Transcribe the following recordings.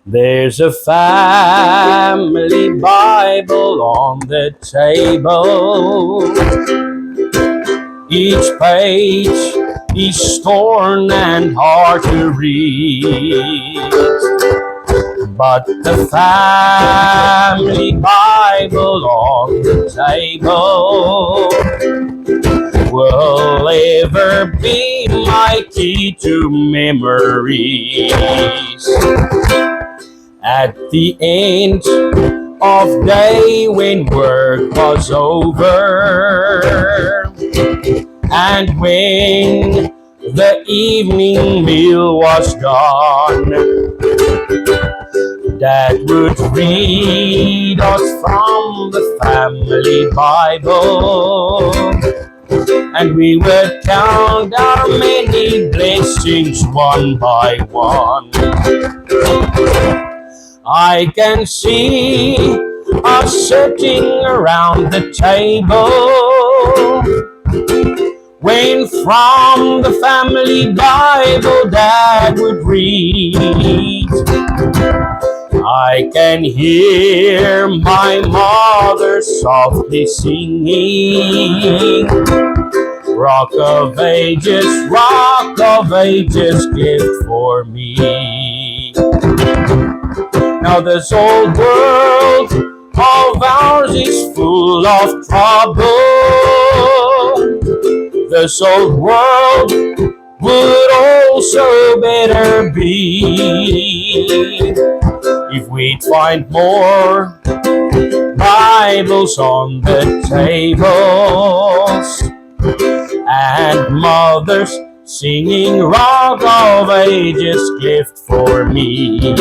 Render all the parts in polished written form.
There's a family Bible on the table. Each page is torn and hard to read. But the family Bible on the table will ever be my key to memories. At the end of day when work was over, and when the evening meal was done, Dad would read us from the family Bible, and we would count our many blessings one by one. I can see us sitting around the table when from the family Bible Dad would read. I can hear my mother softly singing, Rock of Ages, gift for me. Now this old world of ours is full of trouble. This old world would also better be if we'd find more Bibles on the tables and mothers singing Rock of Ages, gift for me.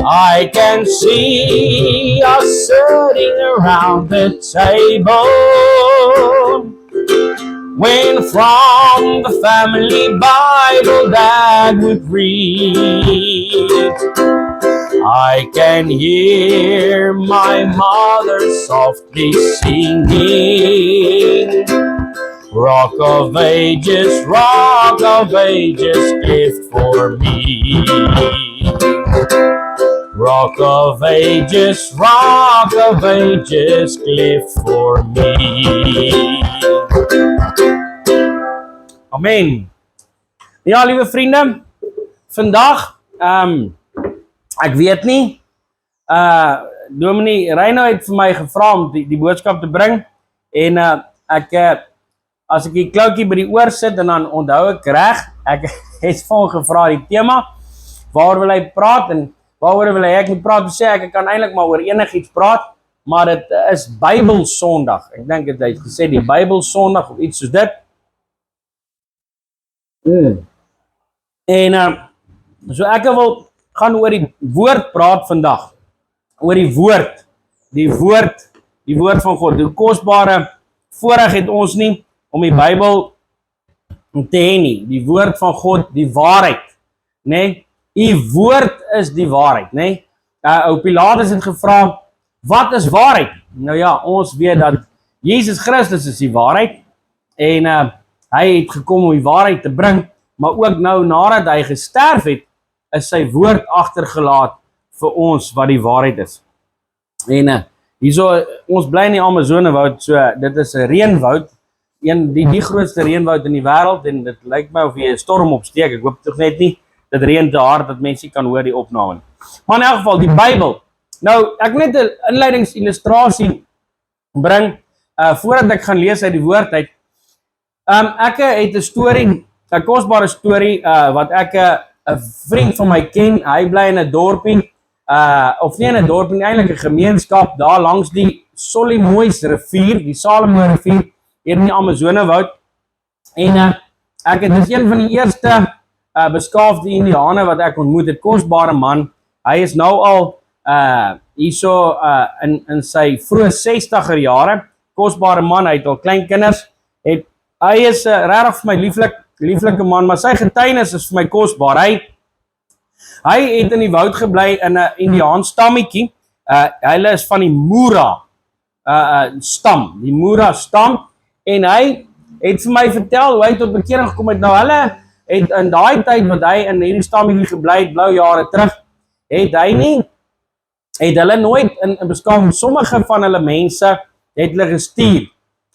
I can see us sitting around the table when from the family Bible Dad would read. I can hear my mother softly singing, Rock of Ages, gift for me. Rock of Ages, gift for me. Amen. Ja, lieve vriende, vandag, ek weet nie, Dominee Reino het vir my gevra om die boodskap te bring, en as ek die kloukie by die oor sit, en dan onthou ek reg, ek het vir hom gevra die tema, waar wil hy praat, en waaroor wil hy ek moet praat, sê ek kan eintlik maar oor enigiets praat, maar dit is Bybelsondag, ek dink het hy het gesê, die Bybelsondag, of iets soos dit, en so ek wil gaan oor die woord praat vandag, oor die woord van God, die kosbare voorreg het ons nie, om die Bybel te hê nie, die woord van God, die waarheid, nee, die woord is die waarheid, nee, ou Pilatus het gevra, wat is waarheid? Nou ja, ons weet dat Jesus Christus is die waarheid, en hy het gekom om die waarheid te bring, maar ook nou nadat hy gesterf het, is sy woord agtergelaat vir ons wat die waarheid is. En hierso, ons bly in die Amazonewoud, so dit is 'n reënwoud, die grootste reënwoud in die wêreld, en dit lyk my of jy 'n storm opsteek, ek hoop tog net nie, dit reën te hard dat mense kan hoor die opname. Maar in elk geval, die Bybel. Nou, ek net 'n inleidingsillustrasie bring, voordat ek gaan lees uit die woord uit. Ek het 'n storie, 'n kosbare storie, wat ek 'n vriend van my ken, hy bly in 'n dorpie, of nie in 'n dorpie, eintlik 'n gemeenskap, daar langs die Solimois rivier, die Salomo rivier, hier in die Amazonewoud, en ek het dus een van die eerste beskaafde Indiane wat ek ontmoet het, kosbare man, hy is nou al hierso in sy vroeë 60er jare, kosbare man, hy het al klein kinders, hy is regtig vir my lieflike man, maar sy getuienis is vir my kosbaar. Hy het in die woud gebly in 'n Indiaans stammetjie, hulle is van die Moora stam, die Moora stam, en hy het vir my vertel hoe hy tot bekering gekom het. Nou het in daai tyd wat hy in hierdie stammetjie gebly het, blou jare terug, het hulle nooit in beskawing, sommige van hulle mense het hulle gestuur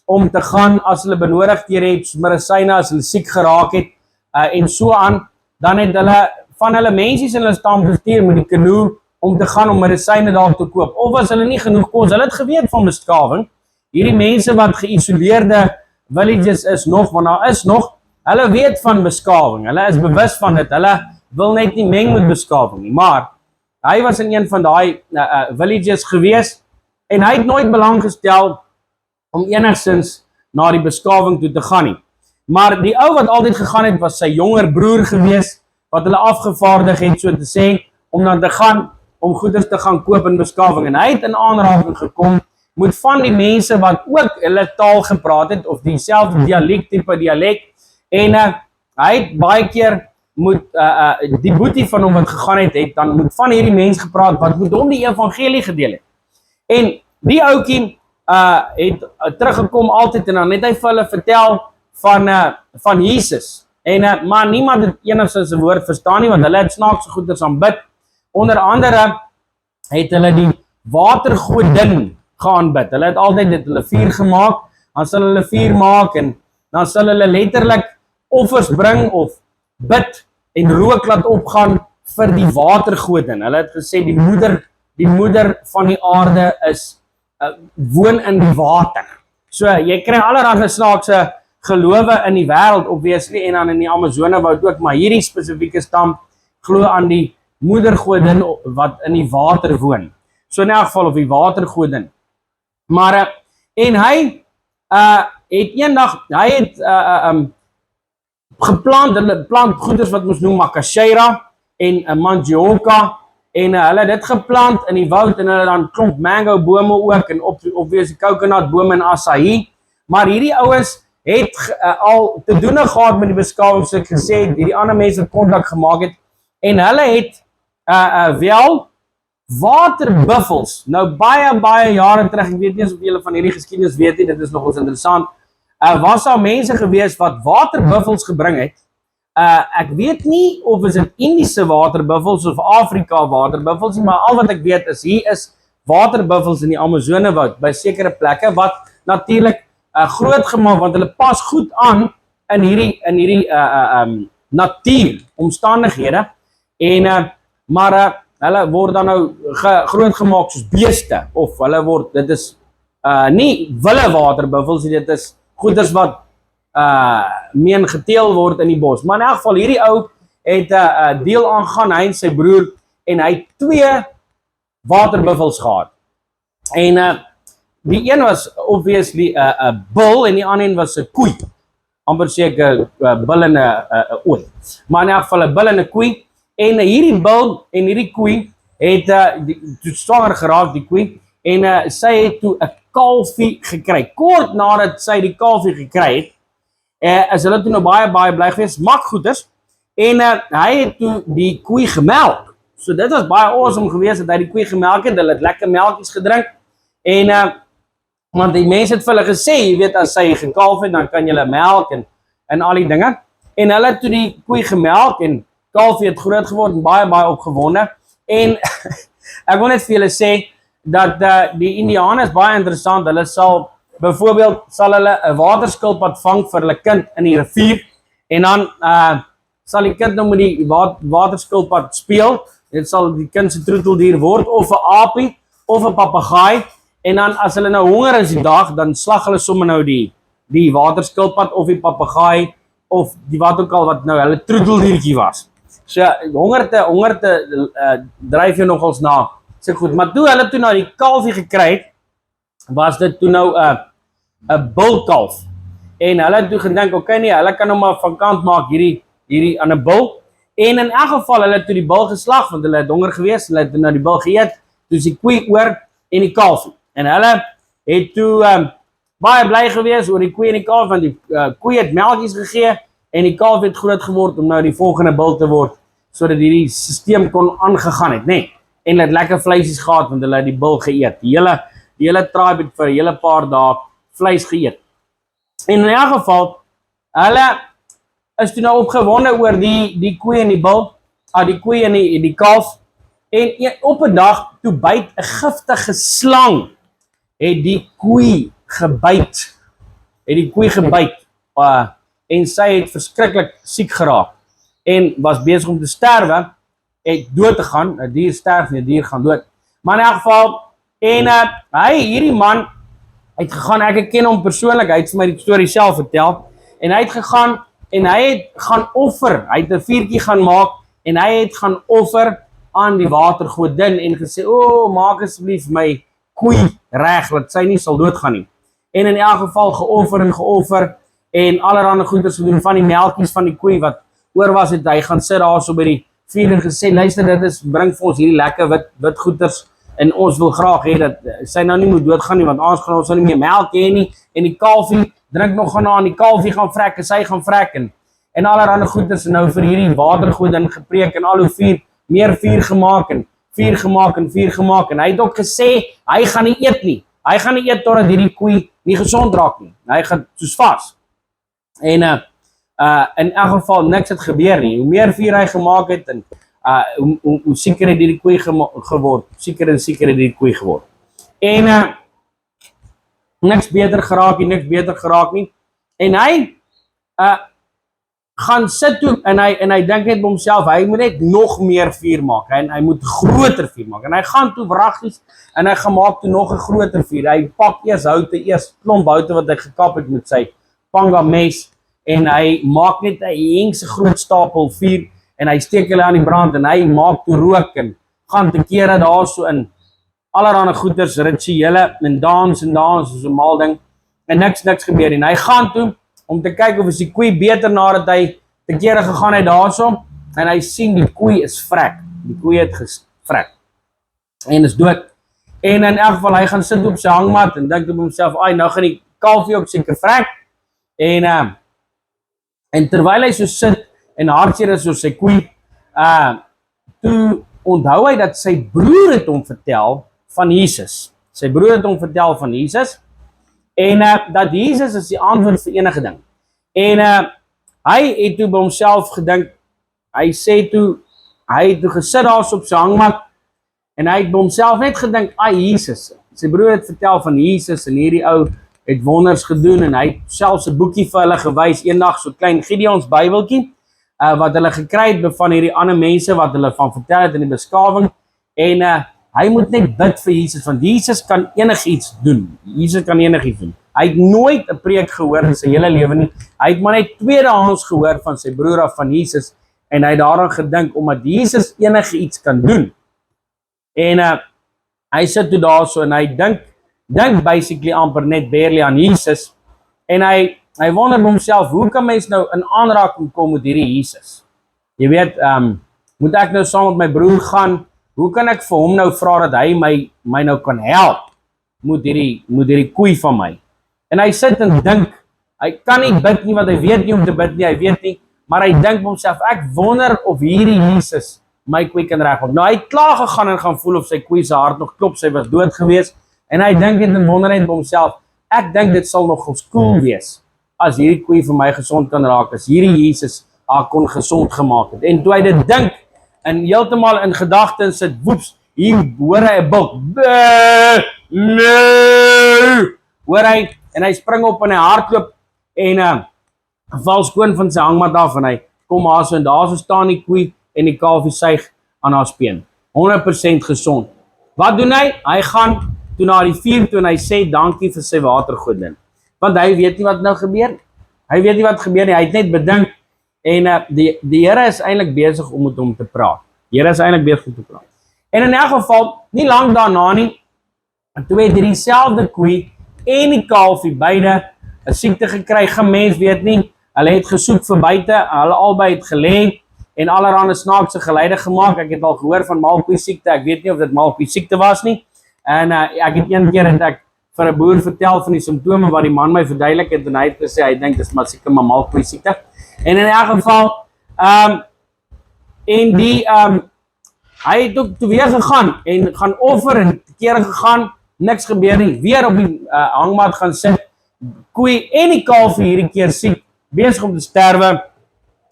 om te gaan as hulle benodigdhede het, soos medisyne as hulle siek geraak het, en so aan, dan het hulle van hulle mensies in hulle stam gestuur met die kanoe om te gaan om medisyne daar te koop. Of as hulle nie genoeg kos, hulle het geweet van beskawing. Hierdie mense wat geïsoleerde villages is nog, want daar is nog, hulle weet van beskawing, hulle is bewus van dit, hulle wil net nie meng met beskawing nie, maar hy was in een van daai villages gewees, en hy het nooit belang gestel om enigstens na die beskawing toe te gaan nie. Maar die ou wat altyd gegaan het, was sy jonger broer gewees, wat hulle afgevaardig het, so te sê, om dan te gaan, om goeders te gaan koop in beskawing. En hy het in aanraking gekom met van die mense wat ook hulle taal gepraat het, of dieselfde dialek, en hy het baie keer moet, die boetie van hom wat gegaan het, dan moet van hierdie mens gepraat, wat moet hom die evangelie gedeel het. En die oukie het teruggekom altyd, en dan het hy vir hulle vertel van Jesus. En maar niemand het enigstens 'n woord verstaan nie, want hulle het snaakse goeders aanbid. Onder andere het hulle die watergodin geaanbid. Hulle het altyd dit hulle vuur gemaak, dan sal hulle vuur maak, en dan sal hulle letterlik offers bring, of bid, en rook laat opgaan vir die watergodin. Hulle het gesê, die moeder van die aarde woon in die water. So, jy kry allerlei snaakse gelowe in die wêreld, obviously, en dan in die Amazone woud ook, maar hierdie spesifieke stam glo aan die moedergodin wat in die water woon. So in elk geval op die watergodin. Maar, en hy het eendag, hy het geplant, hulle plant goeders wat ons noem macaxeira en mandioca, en hulle het dit geplant in die woud, en hulle dan klomp mango bome ook, en obviously coconut bome en acai, maar hierdie ouens het al te doen gehad met die beskawing, so ek gesê het, hierdie ander mense kontak gemaak het, en hulle het wel waterbuffels, nou baie jare terug, ek weet nie of julle van hierdie geskiedenis weet nie, dit is nogals interessant, was daar mense gewees wat waterbuffels gebring het, ek weet nie of is dit Indiese waterbuffels of Afrika waterbuffels, maar al wat ek weet is, hier is waterbuffels in die Amazone woud, by sekere plekke, wat natuurlijk groot gemaak, want hulle pas goed aan in hierdie natuur omstandighede, en maar hulle word dan nou groot gemaak soos beeste, of hulle word, dit is nie wille waterbuffels, dit is goeders wat meen geteel word in die bos, maar in elk geval hierdie ou het deel aangaan, hy en sy broer, en hy het 2 waterbuffels gehad, en die een was obviously 'n bul, en die ander een was 'n koei, amper seker bil en 'n ooi, maar in elk geval 'n bil en 'n koei, en hierdie bil en hierdie koei het toe swanger geraak, die koei, en sy het toe 'n kalfie gekry. Kort nadat sy die kalfie gekry het, is hulle toe nou baie bly gewees, makgoeders, en hy het toe die koei gemelk. So dit was baie awesome gewees dat hy die koei gemelk het, hulle het lekker melkies gedrink, en want die mense het vir hulle gesê, jy weet, as sy gekalf het, dan kan jy melk en al die dinge, en hulle het toe die koei gemelk, en kalfie het groot geword, en baie opgewonde, en ek wil net vir julle sê, dat die Indiane is baie interessant, hulle sal, byvoorbeeld, sal hulle 'n waterskilpad vang vir hulle kind in die rivier, en dan sal die kind nou met die waterskilpad speel, dit sal die kind se troeteldier word, of 'n aapie, of 'n papegaai, en dan as hulle nou honger is die dag, dan slag hulle sommer nou die waterskilpad, of die papegaai, of die wat ook al wat nou hulle troeteldiertjie was. So, hongerte dryf jy nogals na, so goed, maar toe hulle toe nou die kalfie gekry het, was dit toe nou 'n bulkalf, en hulle het toe gedink, okay nee, hulle kan nou maar van kant maak hierdie aan 'n bul, en in elk geval, hulle het toe die bul geslag, want hulle het honger gewees, hulle het toe nou die bul geëet, toe is die koei oor, en die kalfie, en hulle het toe baie bly gewees oor die koei en die kalf, want die koei het melkies gegee, en die kalf het groot geword om nou die volgende bul te word, sodat hierdie stelsel kon aangegaan het, nee, en hulle het lekker vleisies gehad, want hulle het die bul geëet, die hele tribe het vir 'n hele paar dae vleis geëet, en in elk geval, hulle is toe nou opgewonde oor die koei en die bul, die koei en die kalf, en op 'n dag, toe byt 'n giftige slang, het die koei gebyt, en sy het verskriklik siek geraak, en was besig om te sterwe, het dood te gaan, 'n dier sterf nie, 'n dier gaan dood, maar in elk geval, en hierdie man, het gegaan, ek ken hom persoonlik, hy het vir my die storie self vertel, en hy het gegaan, en hy het gaan offer, hy het 'n vuurtjie gaan maak, en hy het gaan offer aan die watergodin, en gesê, maak asseblief my koei reg, dat sy nie sal doodgaan nie, en in elk geval geoffer, en allerhande goeders gedoen, van die melkies van die koei, wat oor was het, hy gaan sit daar so by die vuur, en gesê, luister, bring vir ons hierdie lekker wit goeders, en ons wil graag hê dat sy nou nie moet doodgaan nie, want anders gaan ons nou nie meer melk hê nie, en die kalfie drink nog aan, die kalfie gaan vrek, en sy gaan vrek, en allerhande goeders, en nou vir hierdie watergodin gepreek, en al hoe meer vuur gemaak, en hy het ook gesê, hy gaan nie eet totdat hierdie koei nie gesond raak nie, hy gaan soos vas, en in elk geval niks het gebeur nie, hoe meer vuur hy gemaak het, en hoe sieker het die koei geword, sieker het die koei geword, en niks beter geraak nie, en hy gaan sit toe, en hy dink net by homself, hy moet net nog meer vuur maak, en hy moet groter vuur maak, en hy gaan toe wraggies, en hy gaan maak toe nog 'n groter vuur, hy pak eers klomp houte wat hy gekap het met sy panga mes, en hy maak net 'n hengse groot stapel vuur, en hy steek hulle aan die brand, en hy maak toe rook, en gaan te kere daar so in, allerhande goeders, rituele, en dans, soos 'n mal ding, en niks gebeur, en hy gaan toe, om te kyk of is die koei beter nadat hy te kere gegaan het daarso, en hy sien die koei is vrek, die koei het gesvrek, en is dood, en in elk geval, hy gaan sit op sy hangmat, en dink op homself, nou gaan die kalfie ook seker vrek, en terwyl hy so sit, en hartseer is oor sy koei, toe onthou hy dat sy broer het hom vertel van Jesus, en dat Jesus is die antwoord vir enige ding, en hy het toe by homself gedink, hy het toe gesit daar op sy hangmat, en hy het by homself net gedink, Jesus, sy broer het vertel van Jesus, en hierdie ou het wonders gedoen, en hy het selfs 'n boekie vir hulle gewys, eendag so klein Gideons Bybeltjie, wat hulle gekry het van hierdie ander mense, wat hulle van vertel het in die beskawing, en hy moet net bid vir Jesus, want Jesus kan enigiets doen, hy het nooit 'n preek gehoor in sy hele lewe nie, hy het maar net tweedehands gehoor van sy broer af van Jesus, en hy het daaraan gedink, omdat Jesus enigiets kan doen, en hy sit toe daar so, en hy dink basically amper net barely aan Jesus, en hy wonder by homself, hoe kan mens nou in aanraking kom met hierdie Jesus? Jy weet, moet ek nou saam met my broer gaan, hoe kan ek vir hom nou vra dat hy my nou kan help, moet hierdie koei van my, en hy sit en dink, hy kan nie bid nie, want hy weet nie om te bid nie, maar hy dink by homself, ek wonder of hierdie Jesus my koei kan regmaak. Nou hy het klaar gegaan en gaan voel of sy koei se hart nog klop, sy was dood gewees, en hy dink net en wonder net by homself, ek dink dit sal nog cool wees, as hierdie koei vir my gesond kan raak, as hierdie Jesus haar kon gesond gemaak het, en toe hy dit dink, en heeltemal in gedagte sit, woeps, hier hoor hy 'n bulk, hoor hy, en hy spring op en hy hardloop, en val skoon van sy hangmat af, en hy kom daar so, en daar so staan die koei, en die kalfie suig aan haar speen, 100% gesond. Wat doen hy? Hy gaan toe na die vuur toe, en hy sê dankie vir sy watergodin, want hy weet nie wat nou gebeur, hy het net bedink, en die Here is eintlik besig om met hom te praat, en in elk geval, nie lang daarna nie, toe het hierdie selfde koei, en die kalfie, beide, 'n siekte gekry, geen mens weet nie, hulle het gesoek vir buite, hulle albei het gelê, en allerhande snaakse geluide gemaak, ek het al gehoor van malkoei siekte, ek weet nie of dit malkoei siekte was nie, en ek het een keer, het ek vir 'n boer vertel van die simptome, wat die man my verduidelik het, en hy het gesê, hy dink, dit is maar seker maar malkoei siekte, en in elk geval, hy het ook toe weer gegaan, en gaan offer, en kere gegaan, niks gebeur nie, weer op die hangmat gaan sit, koei en die kalfie hierdie keer siek, besig om te sterwe,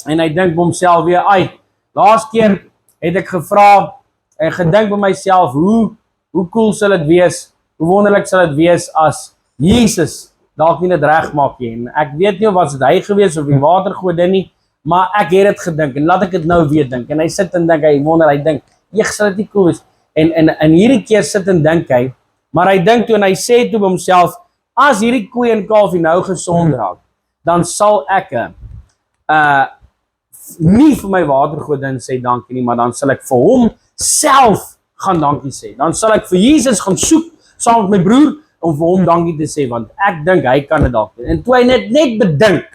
En hy dink by homself weer uit. Laas keer het ek gevra en gedink by myself, hoe cool sal dit wees, hoe wonderlik sal dit wees as Jesus dalk nie dit regmaak nie. En ek weet nie of was dit hy gewees of die watergode nie, maar ek het dit gedink en laat ek dit nou weer dink. En hy sit en dink, hy wonder, hy dink, sal dit nie cool wees. En hierdie keer sit en dink hy, maar hy dink toe en hy sê toe by homself, as hierdie koei en kalfie nou gesond raak, dan sal ek nie vir my watergodin sê dankie nie, maar dan sal ek vir hom self gaan dankie sê. Dan sal ek vir Jesus gaan soek saam met my broer om vir hom dankie te sê, want ek dink hy kan dit dalk doen. En toe hy net bedink,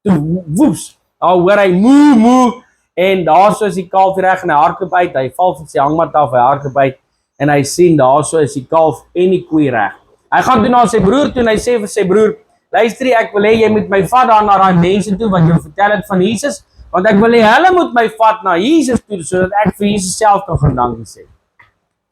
toe woeps, daar hoor hy moe, en daar so is die kalf reg en hy hardloop uit, hy val van sy hangmat af, hy hardloop uit, en hy sien daar so is die kalf en die koei reg. Hy gaan toe na sy broer toe en hy sê vir sy broer, luister, ek wil hê jy moet my vat daar na daai mense toe, wat jy vertel het van Jesus, want ek wil hê hulle moet my vat na Jesus toe, sodat ek vir Jesus self kan gaan dankie sê.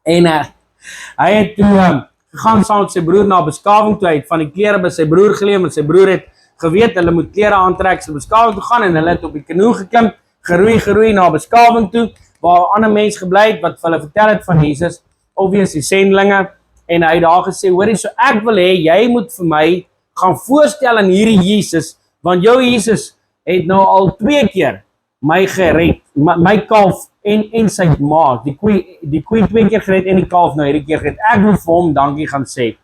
En hy het toe gegaan saam met sy broer na beskawing toe, hy het van die klere by sy broer geleem, en sy broer het geweet, hulle moet klere aantrek, sy beskawing toe gaan, en hulle het op die kanoe geklim, geroei na beskawing toe, waar 'n ander mens gebly het, wat vir hulle vertel het van Jesus, obvious die sendlinge, en hy het daar gesê, hoorie, so ek wil hê, jy moet vir my gaan voorstel aan hierdie Jesus, want jou Jesus het nou al 2 keer my gered, my kalf en sy ma, die koei 2 keer gered en die kalf nou hierdie keer gered. Ek wil vir hom dankie gaan sê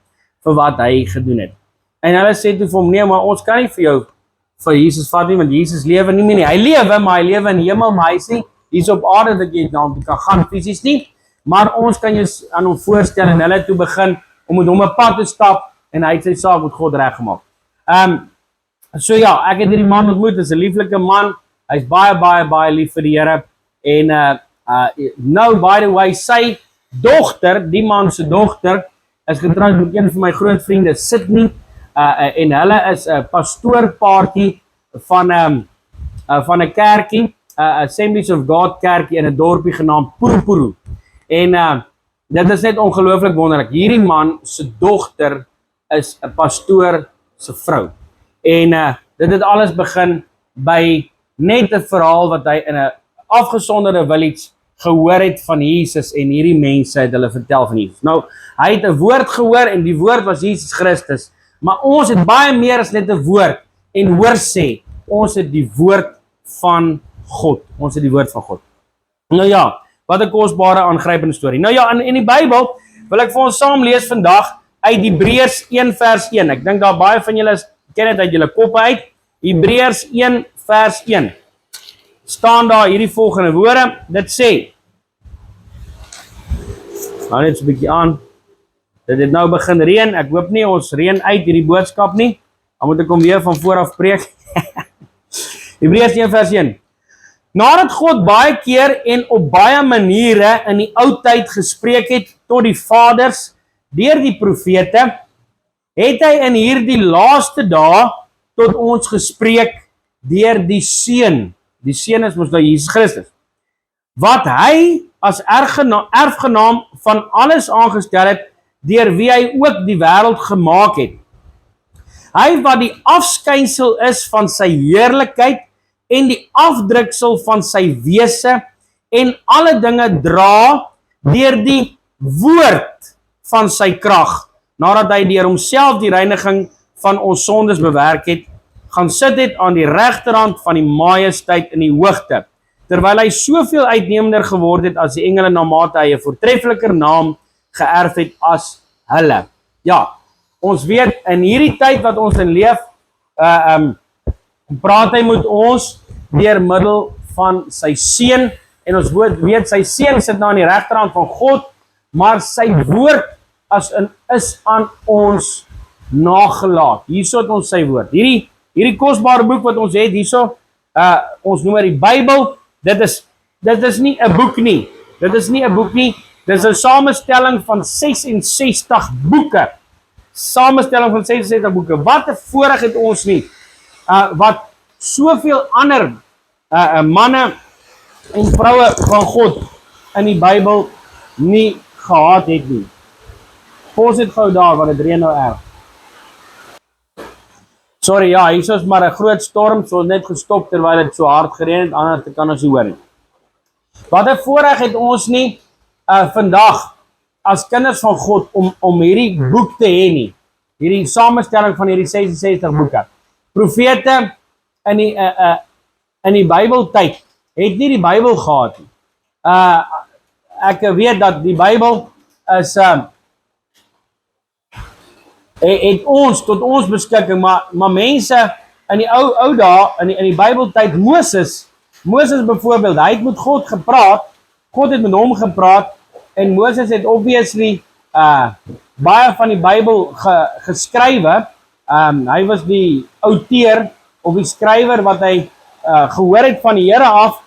vir wat hy gedoen het. En hulle sê toe vir hom, nee, maar ons kan nie vir jou vir Jesus vat nie, want Jesus lewe nie meer nie. Hy lewe, maar hy lewe in die hemel, maar hy is nie hier's op aarde dat jy dan kan gaan fisies nie, maar ons kan jou aan hom voorstel, en hulle toe begin om met hom 'n pad te stap, en hy het sy saak met God reggemaak. So ja, ek het hierdie man ontmoet, is 'n lieflike man, hy's baie lief vir die Here, en nou, by the way, sy dogter, die man se dogter, is getroud met een van my groot vriende, Sydney, en hulle is 'n pastoorpaartjie van 'n kerkie, Assemblies of God kerkie in 'n dorpie genaamd Purupuru. En dit is net ongelooflik wonderlik. Hierdie man se dogter is 'n pastoor se vrou. En dit het alles begin by net 'n verhaal wat hy in 'n afgesonderde village gehoor het van Jesus, en hierdie mense het hulle vertel van Jesus. Nou, hy het 'n woord gehoor, en die woord was Jesus Christus, maar ons het baie meer as net 'n woord, en hoor sê, ons het die woord van God. Ons het die woord van God. Nou ja, wat 'n kosbare aangrypende storie. Nou ja, in die Bybel wil ek vir ons saam lees vandag uit Hebreërs 1 vers 1. Ek dink daar baie van julle ken dit uit julle koppe uit. Hebreërs 1 vers 1. Staan daar hierdie volgende woorde. Dit sê, nou net so 'n bietjie aan. Dit het nou begin reën. Ek hoop nie ons reën uit hierdie boodskap nie. Dan moet ek hom weer van voor af preek. Hebreërs 1 vers 1. Nadat God baie keer en op baie maniere in die ou tyd gespreek het tot die vaders deur die profete, het hy in hierdie laaste dae tot ons gespreek deur die Seun. Die Seun is mos nou Jesus Christus. Wat hy as erfgenaam van alles aangestel het, deur wie hy ook die wêreld gemaak het. Hy wat die afskynsel is van sy heerlikheid en die afdruksel van sy wese en alle dinge dra deur die woord van sy krag, nadat hy deur homself die reiniging van ons sondes bewerk het, gaan sit het aan die regterhand van die majesteit in die hoogte, terwyl hy soveel uitnemender geword het as die engele, na mate hy 'n voortreffeliker naam geërf het as hulle. Ja, ons weet in hierdie tyd wat ons in leef, praat hy met ons deur middel van sy Seun, en ons weet sy Seun sit nou aan die regterhand van God, maar sy woord is aan ons nagelaat. Hierso het ons sy woord. Hierdie kosbare boek wat ons het hierso, ons noem dit die Bybel. Dit is nie 'n boek nie. Dit is nie 'n boek nie. Dit is 'n samestelling van 66 boeke. Samestelling van 66 boeke. Wat 'n voorreg het ons nie, wat soveel ander manne en vroue van God in die Bybel nie gehad het nie. Pos het gou daar, want dit reën nou erg. Sorry, ja, hier is maar 'n groot storm, so net gestop terwyl dit so hard gereën het, anders kan ons nie hoor nie. Wat 'n voorreg het ons nie vandag as kinders van God om hierdie boek te hê nie. Hierdie samestelling van hierdie 66 boeke. Profete in die Bybeltyd het nie die Bybel gehad nie. Ek weet dat die Bybel is het ons tot ons beskikking, maar mense in die ou dae in die Bybeltyd, Moses byvoorbeeld, hy het met God gepraat, God het met hom gepraat en Moses het obviously baie van die Bybel geskrywe. Hy was die outeur of die skrywer wat hy gehoor het van die Here af.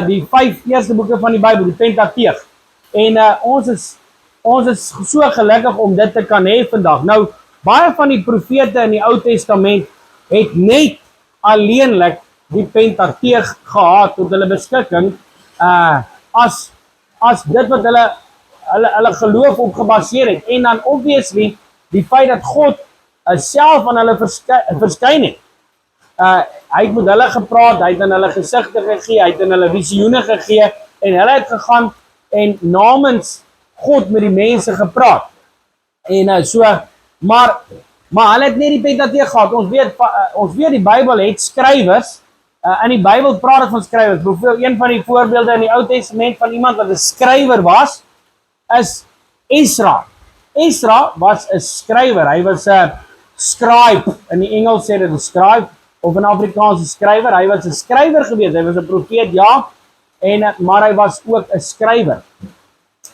Die 5 eerste boeke van die Bybel, die Pentateeg. En ons is so gelukkig om dit te kan hê vandag. Nou, baie van die profete in die Ou Testament het net alleenlik die Pentateeg gehad tot hulle beskikking as dit wat hulle geloof op gebaseer het. En dan obviously die feit dat God self aan hulle verskyn het. Hy het met hulle gepraat, hy het aan hulle gesigte gegee, hy het aan hulle visioene gegee en hulle het gegaan en namens God met die mense gepraat. En maar hulle het nie die Pentateeg gehad. Ons weet die Bybel het skrywers. In die Bybel praat dit van skrywers. Byvoorbeeld een van die voorbeelde in die Ou Testament van iemand wat 'n skrywer was, is Esra. Esra was 'n skrywer. Hy was 'n scribe. In die Engels sê dit 'n scribe of 'n Afrikaanse skrywer. Hy was 'n skrywer gewees. Hy was 'n profeet, ja, maar hy was ook 'n skrywer.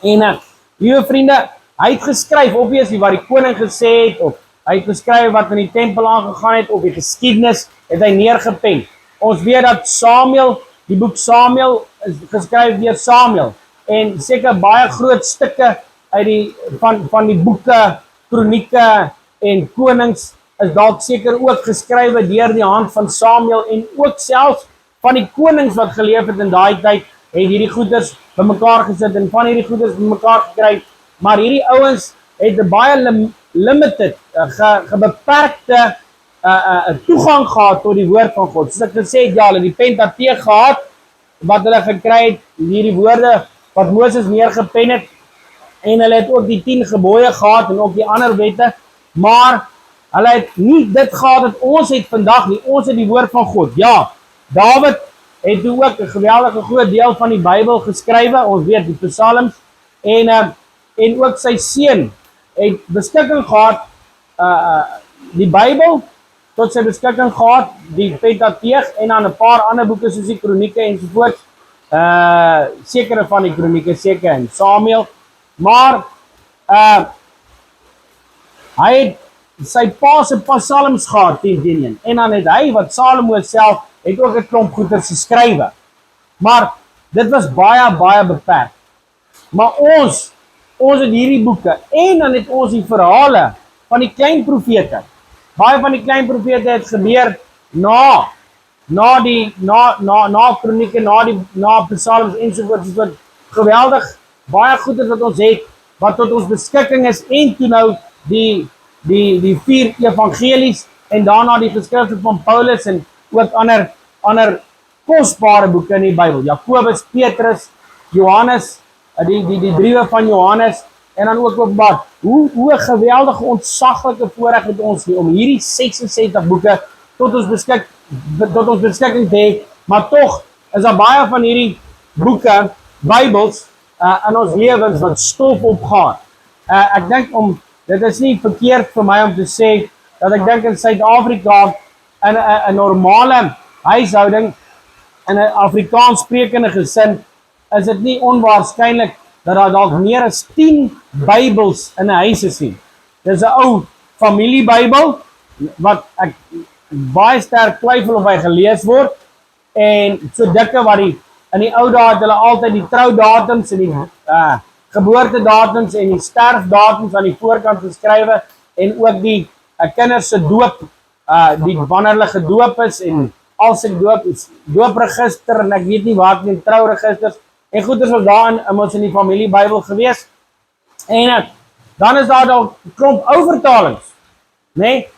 En liewe vriende, hy het geskryf obviously wat die koning gesê het, of hy het geskryf wat in die tempel aangegaan het, of die geskiedenis het hy neergepen. Ons weet dat Samuel, die boek Samuel is geskryf deur Samuel en seker baie groot stukke uit van die boeke, kronieke en konings is dalk seker ook geskrywe deur die hand van Samuel en ook selfs van die konings wat geleef het in daai tyd het hierdie goeders bymekaar gesit en van hierdie goeders bymekaar gekry, maar hierdie ouens het 'n baie limited, gebeperkte toegang gehad tot die woord van God. Soos ek gesê het, ja, hulle die Pentateeg gehad, wat hulle gekry het, hierdie woorde wat Moses neergepen het, en hulle het ook die 10 gebooie gehad, en ook die ander wette, maar hulle het nie dit gehad wat ons het vandag nie, ons het die woord van God. Ja, Dawid het toe ook 'n geweldige groot deel van die Bybel geskrywe, ons weet die Psalms, en ook sy seun het beskikking gehad, die Bybel, tot sy beskikking gehad, die Pentateeg, en dan 'n paar ander boeke soos die kronieke ensovoorts, sekere van die kronieke, seker en Samuel, maar hy het sy pa se psalms gehad, 10 en dan het hy, wat Salomo self, het ook 'n klomp goeders geskrywe, maar dit was baie beperk, maar ons het hierdie boeke, en dan het ons die verhale van die klein profete. Baie van die klein profete het gebeur na kronieke, na psalms ensovoorts, wat geweldig baie goeders wat ons het, wat tot ons beskikking is, en toe nou die 4 evangelies, en daarna die geskrifte van Paulus, en ook ander kosbare boeke in die Bybel, Jakobus, Petrus, Johannes, die briewe van Johannes, en dan ook Openbaar. Hoe 'n geweldige, ontsaglike voorreg het ons nie, om hierdie 66 boeke tot ons beskikking te hê, maar tog is daar baie van hierdie boeke, Bybels, in ons lewens wat stof opgaan. Ek dink dit is nie verkeerd vir my om te sê, dat ek dink in Suid-Afrika, in 'n normale huishouding, in 'n Afrikaans sprekende gesin, is dit nie onwaarskynlik dat daar dalk meer as 10 Bybels in 'n huis is nie. Dis 'n ou familiebybel, wat ek baie sterk twyfel of hy gelees word, en so dikke wat in die ou dae het hulle altyd die troudatums en die geboortedatums en die sterfdatums aan die voorkant geskrywe, en ook die kinders se doop, wanneer hulle gedoop is, en al sy doopregister, en ek weet nie wat nie, trouregisters, en goeders was daar in die familiebybel gewees, en dan is daar dalk 'n klomp ou vertalings, nee,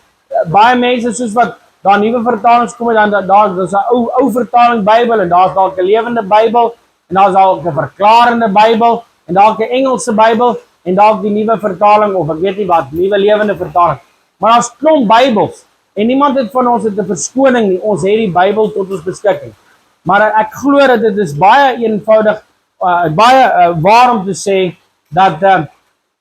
baie mense soos wat daar nuwe vertalings kom en dan daar's 'n ou vertaling Bybel en daar's dalk 'n lewende Bybel en daar's dalk 'n verklarende Bybel en dalk 'n Engelse Bybel en dalk die nuwe vertaling of ek weet nie wat, nuwe lewende vertaling. Maar daar's klomp Bybels en niemand het van ons 'n verskoning nie. Ons het die Bybel tot ons beskikking. Maar ek glo dat dit is baie eenvoudig, baie waar om te sê dat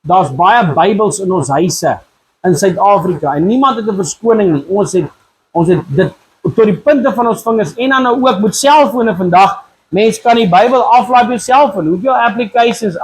daar's baie Bybels in ons huise in Suid-Afrika en niemand het 'n verskoning nie. Ons het dit tot die punte van ons vingers en dan nou ook met selfone vandag. Mens kan die Bybel aflaai op jou selfoon. Hoeveel applications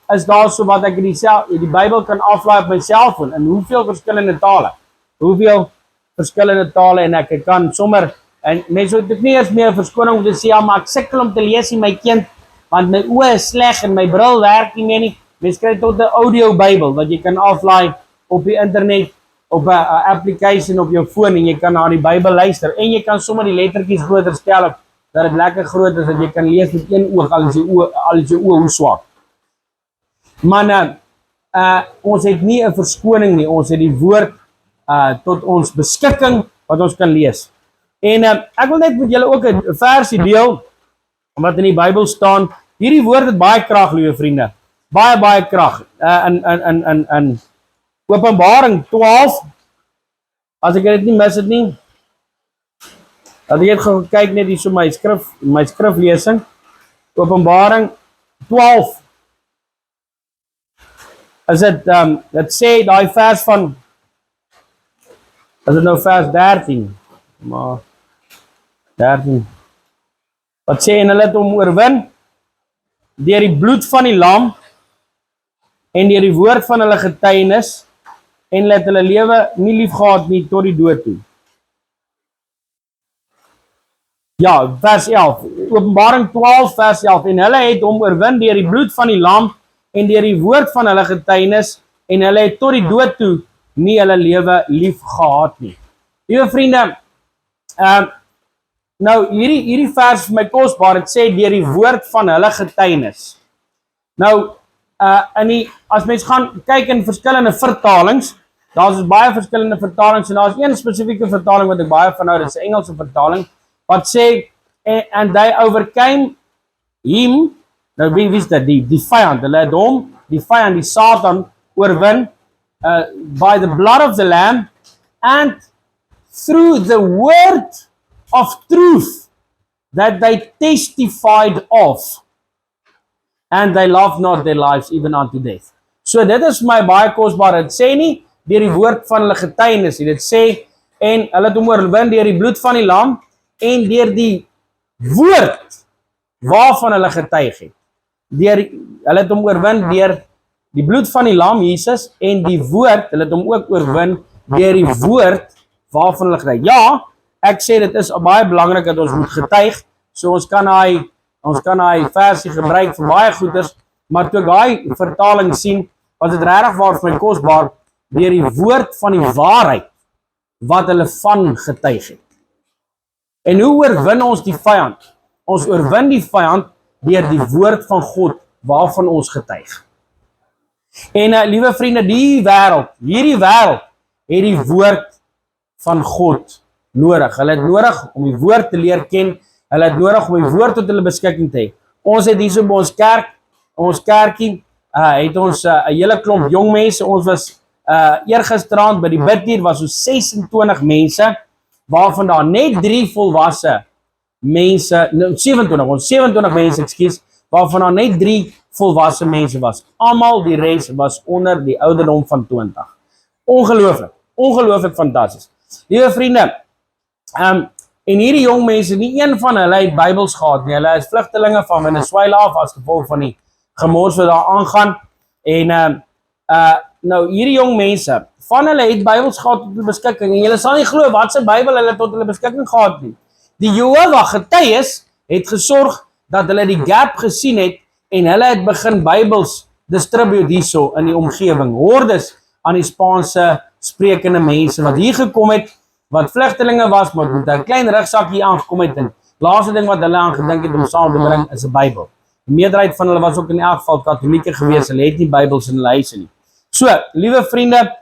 is daar so wat ek die Bybel kan aflaai op my selfoon in hoeveel verskillende tale? Hoeveel verskillende tale en ek kan sommer en mense het nie eens meer verskoning om te sê ja, maar ek sukkel om te lees in my kind want my oë is sleg en my bril werk nie meer nie. Mens kry tot 'n audio Bybel wat jy kan aflaai op die internet op 'n application op jou foon en jy kan na die Bybel luister en jy kan sommer die lettertjies groter stel dat dit lekker groot is dat jy kan lees met een oog al is jou oë hoe swak. Maar ons het nie 'n verskoning nie. Ons het die woord tot ons beskikking wat ons kan lees. En ek wil net met julle ook 'n versie deel wat in die Bybel staan. Hierdie woord het baie krag, liewe vriende. Baie krag. In Openbaring 12, as ek dit nie mis het nie, dat ek het gekyk net hier so my skriflesing, Openbaring 12, is dit sê daai vers van, is dit nou vers 13, maar 13, wat sê en hulle het hom oorwin, deur die bloed van die lam, en deur die woord van hulle getuienis, en hulle het hulle lewe nie lief gehad nie tot die dood toe. Ja, vers 11, Openbaring 12 vers 11, en hulle het hom oorwin deur die bloed van die lam, en deur die woord van hulle getuienis, en hulle het tot die dood toe nie hulle lewe lief gehad nie. Liewe vriende, nou hierdie vers vir my kosbaar, het sê deur die woord van hulle getuienis. Nou, as mens gaan kyk in verskillende vertalings, daar's baie verskillende vertalings en daar's een spesifieke vertaling wat ek baie van hou, dit is 'n Engelse vertaling wat sê and they overcame him. Nou wie is dit? Die vyand, hulle het hom, die vyand, die Satan oorwin by the blood of the lamb and through the word of truth that they testified of. And they loved not their lives even unto death. So dit is my baie kosbaar. Dit sê nie deur die woord van hulle getuienis nie. Dit sê en hulle het hom oorwin deur die bloed van die lam en deur die woord waarvan hulle getuig het. Hulle het hom oorwin deur die bloed van die lam Jesus en die woord, hulle het hom ook oorwin deur die woord waarvan hulle getuig. Ja, ek sê dit is baie belangrik dat ons moet getuig. So ons kan daai versie gebruik vir baie goeders, maar toe ek daai vertaling sien, was dit regtig waar vir my kosbaar deur die woord van die waarheid wat hulle van getuig het. En hoe oorwin ons die vyand? Ons oorwin die vyand deur die woord van God waarvan ons getuig. En liewe vriende, hierdie wêreld het die woord van God nodig. Hulle het nodig om die woord te leer ken. Hulle het nodig om die woord tot hulle beskikking te hê. Ons het hierso by ons kerkie, het ons 'n hele klomp jong mense. Ons was eergisteraand by die biddier was so 26 mense, waarvan daar net 3 volwasse mense, 27 mense, ekskuus, waarvan daar net 3 volwasse mense was. Almal die res was onder die ouderdom van 20. Ongelooflik fantasties. Liewe vriende, en hierdie jong mense, nie een van hulle het Bybels gehad nie. Hulle is vlugtelinge van Venezuela af as gevolg van die gemors wat daar aangaan. En nou hierdie jong mense, van hulle het Bybels gehad tot hulle beskikking. En julle sal nie glo wat se Bybel hulle tot hulle beskikking gehad nie. Die Jehovah getuies het gesorg dat hulle die gap gesien het en hulle het begin Bybels distribute hierso in die omgewing. Hordes aan die Spaanse sprekende mense wat hier gekom het, wat vlugtelinge was, maar met 'n klein rugsak hier aangekom het en laaste ding wat hulle aan gedink het om saam te bring is 'n Bybel. Die meerderheid van hulle was ook in elk geval Katolieke gewees, hulle het nie Bybels in hulle huise nie. So, liewe vriende,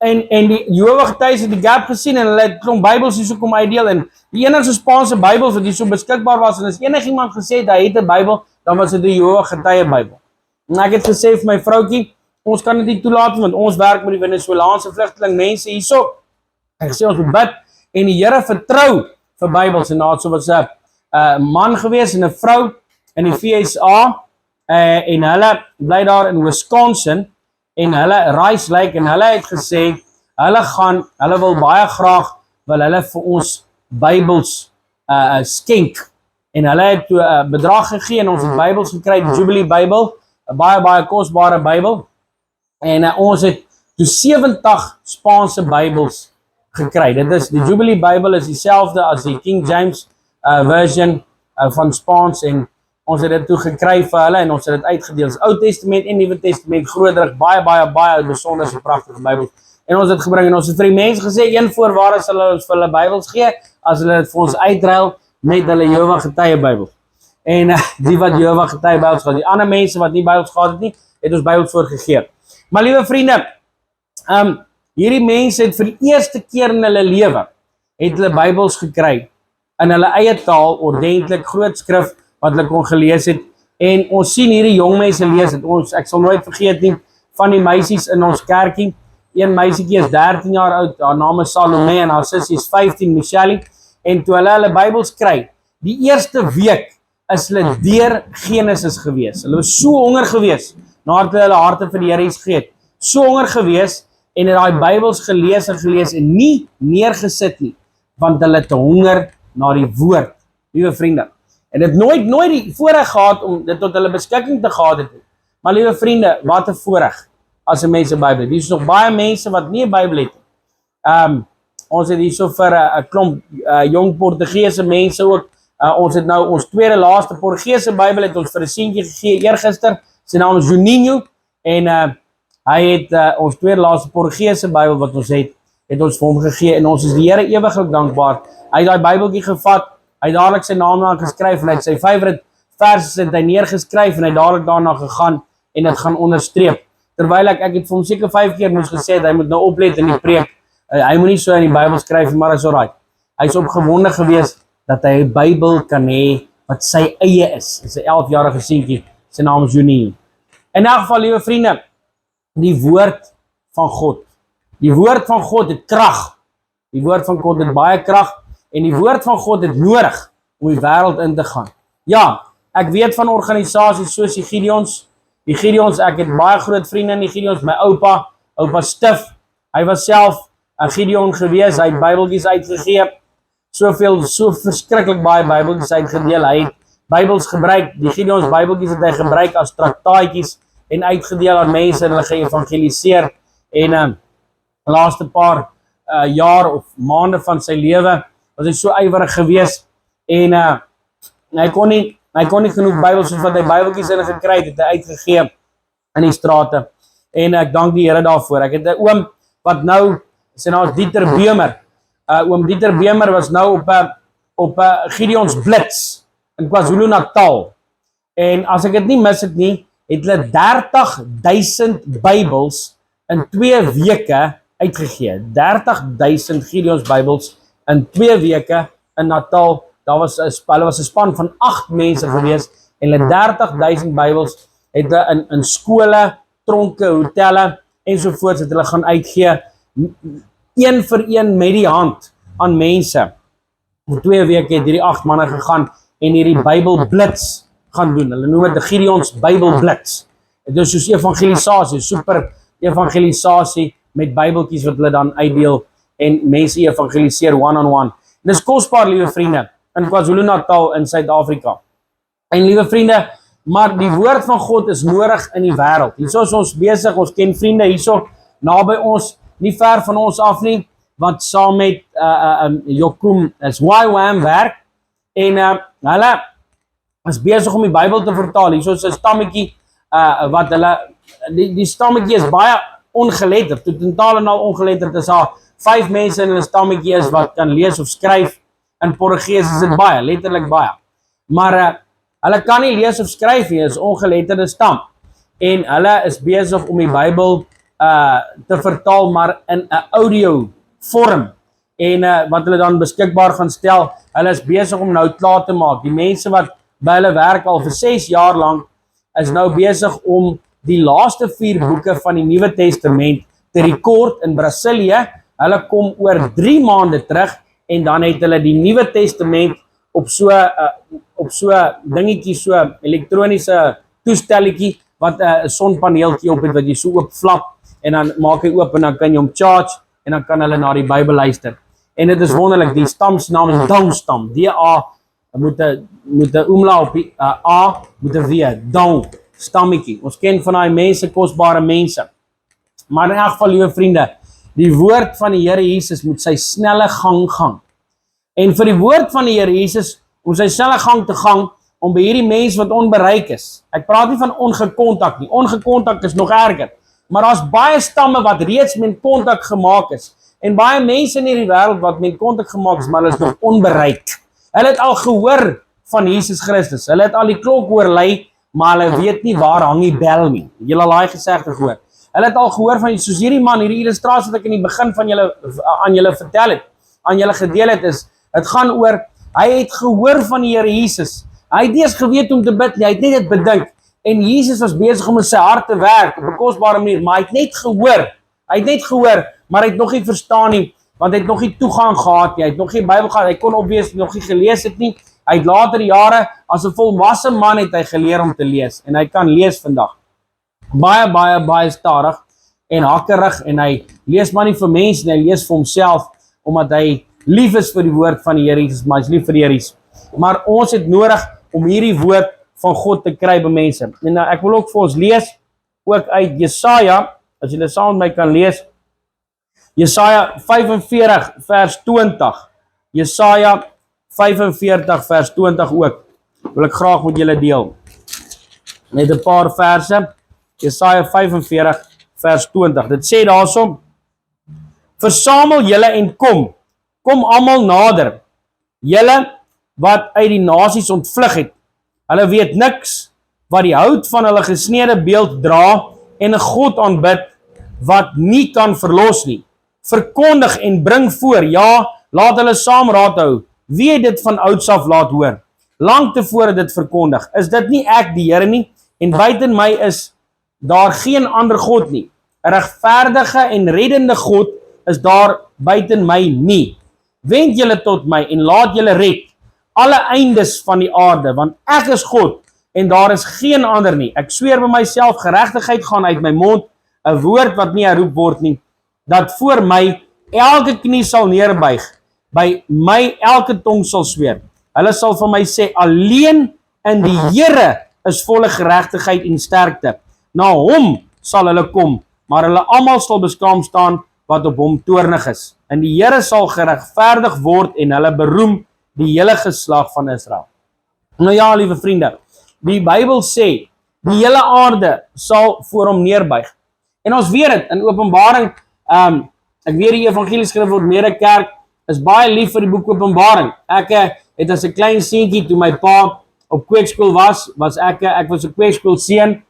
en die Jehovah Getuies het die gap gesien en hulle het klomp Bybels hierso kom uitdeel en die enigste Spaanse Bybels wat hierso beskikbaar was en as enigiemand gesê het hy het 'n Bybel, dan was dit die Jehovah Getuie Bybel. En ek het gesê vir my vroutjie, ons kan dit nie toelaat want ons werk met die Venezolaanse vlugteling mense hierso. Ek gesê ons moet bid en die Here vertrou vir Bybels en daar so was 'n man gewees en 'n vrou in die VSA en hulle bly daar in Wisconsin en hulle Rice Lake en hulle het gesê hulle wil baie graag wil hulle vir ons Bybels skenk en hulle het toe 'n bedrag gegee en ons het Bybels gekry, die Jubilee Bybel, 'n baie kosbare Bybel en ons het toe 70 Spaanse Bybels gekry. Dit is die Jubilee Bybel is dieselfde as die King James version van Spaans en ons het dit toe gekry vir hulle en ons het dit uitgedeel. Dis Ou Testament en Nuwe Testament, grootdruk, baie besonder en pragtige Bybels. En ons het gebring en ons het vir die mense gesê een voorwaarde sal hulle ons vir hulle Bybels gee as hulle dit vir ons uitruil met hulle Jehovah Getuie Bybel. En die wat Jehovah Getuie Bybels gehad, die ander mense wat nie Bybels gehad het nie, het ons Bybels voorgegee. Maar liewe vriende, hierdie mense het vir die eerste keer in hulle lewe het hulle Bybels gekry in hulle eie taal, ordentlik groot skrif wat hulle kon gelees het en ons sien hierdie jong mense lees het. Ek sal nooit vergeet nie van die meisies in ons kerkie. Een meisietjie is 13 jaar oud, haar naam is Salome en haar sussie is 15, Michelle, en toe hulle Bybels kry, die eerste week is hulle deur Genesis gewees. Hulle was so honger gewees nadat hulle harte vir die Here gegee het. So honger gewees en het daai Bybels gelees en nie neergesit nie, want hulle het honger na die woord, liewe vriende. En het nooit die voorreg gehad om dit tot hulle beskikking te gehad het. Maar liewe vriende, wat 'n voorreg as 'n mens 'n Bybel het. Hier is nog baie mense wat nie 'n Bybel het nie. Ons het hierso vir 'n klomp jong Portugese mense ook. Ons het nou ons tweede laaste Portugese Bybel het ons vir 'n seentjie gegee eergister. Sy naam is Juninho en hy het ons tweede laaste Portugese Bybel wat ons het ons vir hom gegee en ons is die Here ewiglik dankbaar. Hy het daai Bybeltjie gevat, hy het dadelik sy naam daar geskryf en hy het sy favorite verse het hy neergeskryf en hy het dadelik daarna gegaan en dit gaan onderstreep. Terwyl ek het vir hom seker 5 keer moes gesê dat hy moet nou oplet in die preek. Hy moet nie so in die Bybel skryf nie, maar is alright. Hy is opgewonde gewees dat hy 'n Bybel kan hê wat sy eie is. Dis 'n 11-jarige seentjie, sy naam is Junie. In elk geval, liewe vriende, die woord van God. Die woord van God het krag. Die woord van God het baie krag en die woord van God het nodig om die wêreld in te gaan. Ja, ek weet van organisasies soos die Gideons. Die Gideons, ek het baie groot vriende in die Gideons, my oupa Stif. Hy was self 'n Gideon gewees, hy het Bybeltjies uitgegee. So verskriklik baie Bybeltjies uitgedeel. Hy het Bybels gebruik, die Gideons Bybeltjies het hy gebruik as traktaatjies en uitgedeel aan mense en hulle geëvangeliseer. En laaste paar jaar of maande van sy lewe was hy so ywerig gewees en hy kon nie genoeg Bybels soos wat hy Bybeltjies in gekry het hy uitgegee in die strate. En ek dank die Here daarvoor. Ek het 'n oom wat nou, sy naam is Dieter Bemer. Oom Dieter Bemer was nou op 'n Gideons Blitz in KwaZulu-Natal. En as ek dit nie mis het nie, het hulle 30,000 Bybels in 2 weke uitgegee. 30,000 Gideons Bybels in 2 weke in Natal. Hulle was 'n span van 8 mense gewees en hulle 30,000 Bybels het hulle in skole, tronke, hotelle ensovoorts het hulle gaan uitgee, een vir een met die hand aan mense. In 2 weke het hierdie 8 manne gegaan en hierdie Bybelblitz gaan doen. Hulle noem dit die Gideons Bybelblitz. Dit is soos evangelisasie, super evangelisasie met Bybeltjies wat hulle dan uitdeel en mense evangeliseer one-on-one. Dis kosbaar, liewe vriende, in KwaZulu-Natal in Suid-Afrika. En liewe vriende, maar die woord van God is nodig in die wêreld. Hierso is ons besig, ons ken vriende hierso naby ons, nie ver van ons af nie, wat saam met Jokum is YWAM werk en hulle is besig om die Bybel te vertaal. Hierso is 'n stammetjie wat hulle die stammetjie is baie ongeletterd, totaal en al ongeletterd. Is daar 5 mense in 'n stammetjie is wat kan lees of skryf. In Portugees is dit baie, letterlik baie. Maar hulle kan nie lees of skryf nie, is ongeletterde stam. En hulle is besig om die Bybel te vertaal, maar in 'n audio vorm en wat hulle dan beskikbaar gaan stel. Hulle is besig om nou klaar te maak. Die mense wat by hulle werk al vir 6 jaar lank is nou besig om die laaste 4 boeke van die Nuwe Testament te rekord in Brasilië. Hulle kom oor 3 maande terug en dan het hulle die Nuwe Testament op so dingetjie, so elektroniese toestelletjie wat 'n sonpaneeltjie op het wat jy so oop flap en dan maak hy oop en dan kan jy hom charge en dan kan hulle na die Bybel luister. En dit is wonderlik, die stam se naam is Dong stam. D-A moet 'n omlaag op die A moet 'n W, Dong stammetjie. Ons ken van daai mense, kosbare mense. Maar in elk geval, liewe vriende, die woord van die Here Jesus moet sy snelle gang gaan. En vir die woord van die Here Jesus om sy snelle gang te gaan, om by hierdie mense wat onbereik is. Ek praat nie van ongekontak nie. Ongekontak is nog erger. Maar daar's baie stamme wat reeds met kontak gemaak is. En baie mense in hierdie wêreld wat met kontak gemaak is, maar hulle is nog onbereik. Hulle het al gehoor van Jesus Christus. Hulle het al die klok hoor lui, maar hulle weet nie waar hang die bel nie. Julle al daai gesegde gehoor. Hulle het al gehoor van soos hierdie man, hierdie illustrasie wat ek in die begin van aan julle vertel het, aan julle gedeel het, is dit gaan oor hy het gehoor van die Here Jesus. Hy het eers geweet om te bid, hy het net dit bedink. En Jesus was besig om in sy hart te werk op 'n kosbare manier, maar hy het net gehoor. Hy het net gehoor, maar hy het nog nie verstaan nie, want hy het nog nie toegang gehad nie. Hy het nog nie Bybel gehad. Hy kon obviously nog nie gelees het nie. Hy het later jare as 'n volwasse man het hy geleer om te lees en hy kan lees vandag. Baie stadig en hakkerig en hy lees maar nie vir mense nie, hy lees vir homself omdat hy lief is vir die woord van die Here Jesus, maar hy's lief vir die Here Jesus. Maar ons het nodig om hierdie woord van God te kry by mense. En ek wil ook vir ons lees ook uit Jesaja, as julle saam met my kan lees. Jesaja 45 vers 20. Jesaja 45 vers 20 ook. Wil ek graag met julle deel. Net 'n paar verse. Jesaja 45 vers 20. Dit sê daarsom: Versamel julle en kom almal nader. Julle wat uit die nasies ontvlug het. Hulle weet niks, wat die hout van hulle gesneede beeld dra en 'n God aanbid wat nie kan verlos nie. Verkondig en bring voor, ja, laat hulle saam raad hou. Wie het dit van ouds af laat hoor? Lang tevore dit verkondig. Is dit nie ek die Here nie? En buiten my is daar geen ander God nie. 'n Regverdige en reddende God is daar buiten my nie. Wend julle tot my en laat julle red, alle eindes van die aarde, want ek is God en daar is geen ander nie. Ek sweer by myself, geregtigheid gaan uit my mond, 'n woord wat nie herroep word nie, dat voor my elke knie sal neerbuig, by my elke tong sal sweer. Hulle sal van my sê, alleen in die Here is volle geregtigheid en sterkte. Na hom sal hulle kom, maar hulle almal sal beskaam staan wat op hom toornig is. En die Here sal geregverdig word en hulle beroem die hele geslag van Israel. Nou ja, liewe vriende, die Bybel sê, die hele aarde sal voor hom neerbuig. En ons weet dit, in Openbaring, ek weet die evangelie skrif word Mede Kerk, is baie lief vir die boek Openbaring. Ek het as 'n klein seentjie, toe my pa op kweekskool was ek was 'n kweekskool seun,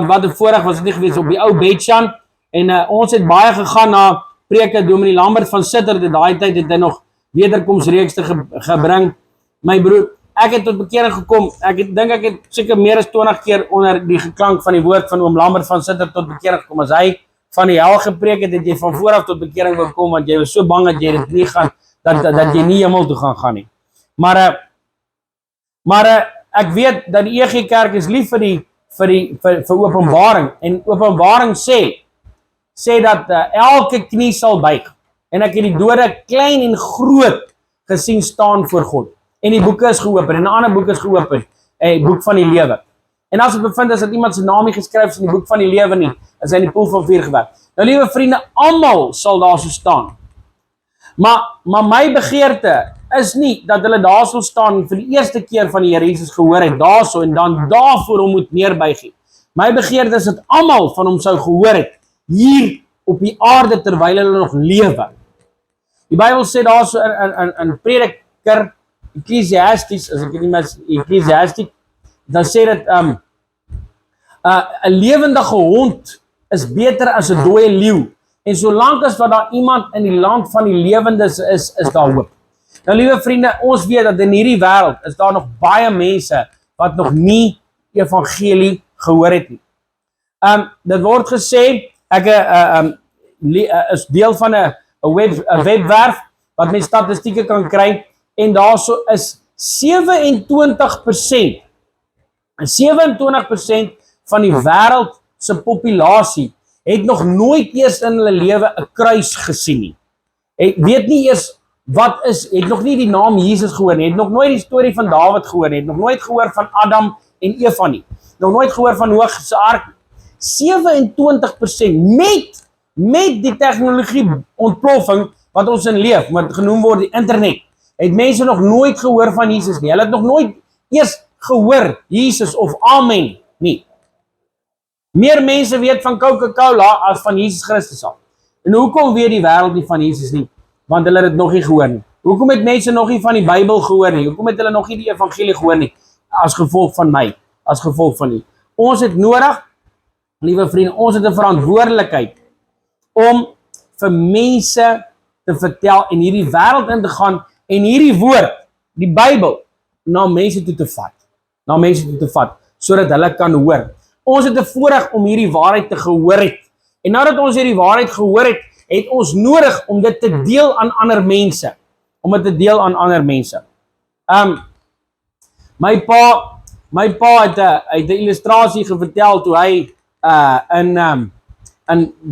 wat 'n voorreg was dit nie gewees op die ou Betjan, en ons het baie gegaan na preke. Dominee Lambert van Sitter, daai tyd het hy nog wederkomsreeks gebring. My broer, ek het tot bekering gekom. Ek het seker meer as 20 keer onder die geklank van die woord van oom Lambert van Sitter tot bekering gekom. As hy van die hel gepreek het, het jy van vooraf tot bekering wil kom, want jy was so bang dat jy dit nie gaan, dat jy nie hemel toe gaan nie. Maar ek weet dat die EG Kerk is lief vir Openbaring, en Openbaring sê dat elke knie sal buig, en ek het die dode klein en groot gesien staan voor God, en die boeke is geopen, en 'n ander boek is geopen, boek van die lewe. En as het bevind is dat iemand sy naam nie geskryf is in die boek van die lewe nie, is hy in die poel van vuur gewerp. Nou liewe vriende, almal sal daar so staan. Maar my begeerte is nie dat hulle daar sal staan vir die eerste keer van die Here Jesus gehoor het, daar so, en dan daarvoor hom moet neerbuig. My begeerte is dat almal van hom sou gehoor het, hier op die aarde terwyl hulle nog lewe. Die Bybel sê daar so in Prediker, Ecclesiastes, as ek nie mis, Ecclesiastes, dan sê dit, 'n lewendige hond is beter as 'n dooie leeu. En solank as wat daar iemand in die land van die lewendes is daar hoop. Nou liewe vriende, ons weet dat in hierdie wêreld is daar nog baie mense wat nog nie evangelie gehoor het nie. Dit word gesê, ek is deel van 'n webwerf wat mense statistieke kan kry, en daarso is 27% van die wêreld se populasie het nog nooit eers in hulle lewe 'n kruis gesien nie. Weet nie eers wat het nog nie die naam Jesus gehoor nie, het nog nooit die storie van Dawid gehoor nie, het nog nooit gehoor van Adam en Eva nie, nog nooit gehoor van Noag se ark. 27% met die tegnologie ontploffing wat ons in leef, wat genoem word die internet, het mense nog nooit gehoor van Jesus nie. Hulle het nog nooit eers gehoor Jesus of amen nie. Meer mense weet van Coca-Cola as van Jesus Christus al. En hoekom weet die wêreld nie van Jesus nie? Want hulle het dit nog nie gehoor nie. Hoekom het mense nog nie van die Bybel gehoor nie? Hoekom het hulle nog nie die evangelie gehoor nie? As gevolg van my, as gevolg van u. Ons het nodig, liewe vriende, ons het 'n verantwoordelikheid om vir mense te vertel en hierdie wêreld in te gaan en hierdie woord, die Bybel, na mense toe te vat, sodat hulle kan hoor. Ons het 'n voorreg om hierdie waarheid te gehoor het. En nadat ons hierdie waarheid gehoor het, het ons nodig om dit te deel aan ander mense. My pa het 'n illustrasie gevertel toe hy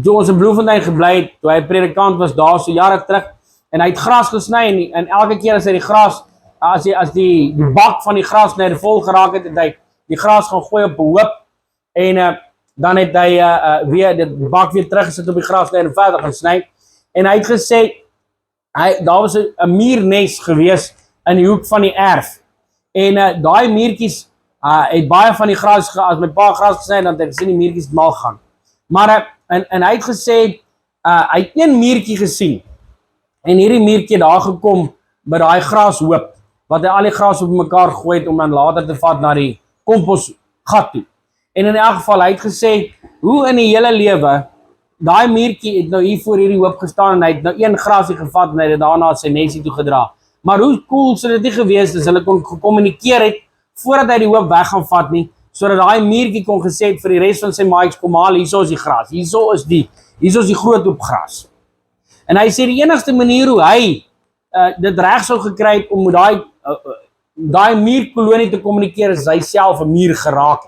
toe ons in Bloemfontein gebly het, toe hy predikant was daar so jare terug, en hy het gras gesny, en elke keer as hy die gras, as die bak van die gras net vol geraak het, het hy die gras gaan gooi op 'n hoop, en dan het hy weer die bak weer teruggesit op die gras en verder gesny. En hy het gesê, daar was 'n muurnes gewees in die hoek van die erf. En daai muurtjies het baie van die gras, as my pa gras gesny, dan het hy gesien die muurtjies mal gaan. Maar en hy het gesê, hy het een muurtjie gesien, en hierdie muurtjie daar gekom by daai grashoop, wat hy al die gras op mekaar gegooi het om dan later te vat na die komposgat toe. En in elk geval, hy het gesê, hoe in die hele lewe, daai muurtjie het nou hier voor hierdie hoop gestaan, en hy het nou een grasie gevat, en hy het daarna sy nesie toe gedra. Maar hoe cool sou dit nie gewees as hulle kon gekommunikeer het, voordat hy die hoop weg gaan vat nie, sodat daai muurtjie kon gesê het vir die res van sy maatjies, kom haal, hierso is die gras, hierso is die groot hoop gras. En hy sê die enigste manier hoe hy dit reg sou gekry het om met daai muurkolonie te kommunikeer, is hy self 'n muur geraak.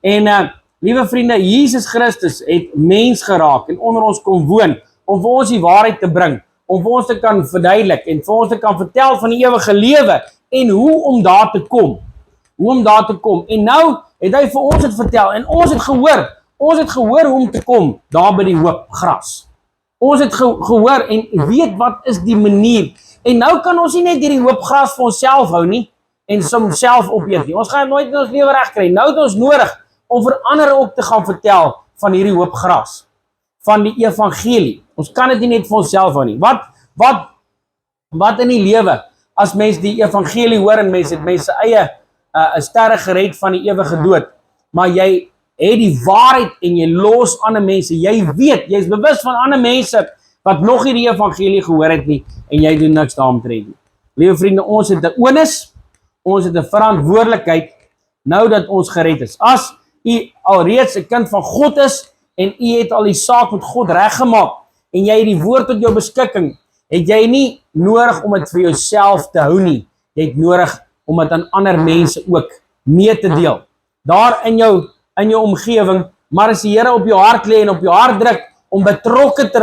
En liewe vriende, Jesus Christus het mens geraak en onder ons kom woon, om vir ons die waarheid te bring, om vir ons te kan verduidelik en vir ons te kan vertel van die ewige lewe en hoe om daar te kom. En nou het hy vir ons dit vertel en ons het gehoor hoe om te kom daar by die hoop gras. Ons het gehoor en weet wat is die manier. En nou kan ons nie net hierdie hoop gras vir onsself hou nie en self opeet nie. Ons gaan nooit in ons lewe reg kry. Nou het ons nodig om vir ander ook te gaan vertel van hierdie hoop gras, van die evangelie. Ons kan dit nie net vir onsself hou nie. Wat in die lewe, as mens die evangelie hoor en mens het mense eie sterre gered van die ewige dood, maar jy het die waarheid en jy los ander mense, jy weet, jy is bewus van ander mense wat nog nie die evangelie gehoor het nie, en jy doen niks daaromtrent nie. Liewe vriende, ons het 'n onus, ons het 'n verantwoordelikheid, nou dat ons gered is. As u alreeds 'n kind van God is, en u het al die saak met God reggemaak, en jy het die woord tot jou beskikking, het jy nie nodig om dit vir jouself te hou nie, jy het nodig om dit aan ander mense ook mee te deel. Daar in jou omgewing, maar as die Here op jou hart lê en op jou hart druk, om betrokke te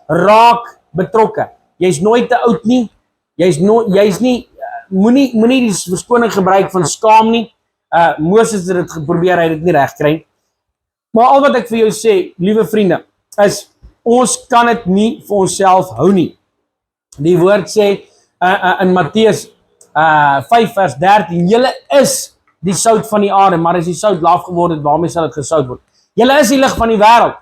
raak betrokke. Jy's nooit te oud nie, moenie die verskoning gebruik van skaam nie. Moses het dit geprobeer, hy het dit nie reg kry. Maar al wat ek vir jou sê, liewe vriende, is, ons kan dit nie vir onsself hou nie. Die woord sê, in Matteus 5 vers 13, julle is die sout van die aarde, maar as die sout laaf geword het, waarmee sal dit gesout word? Julle is die lig van die wêreld.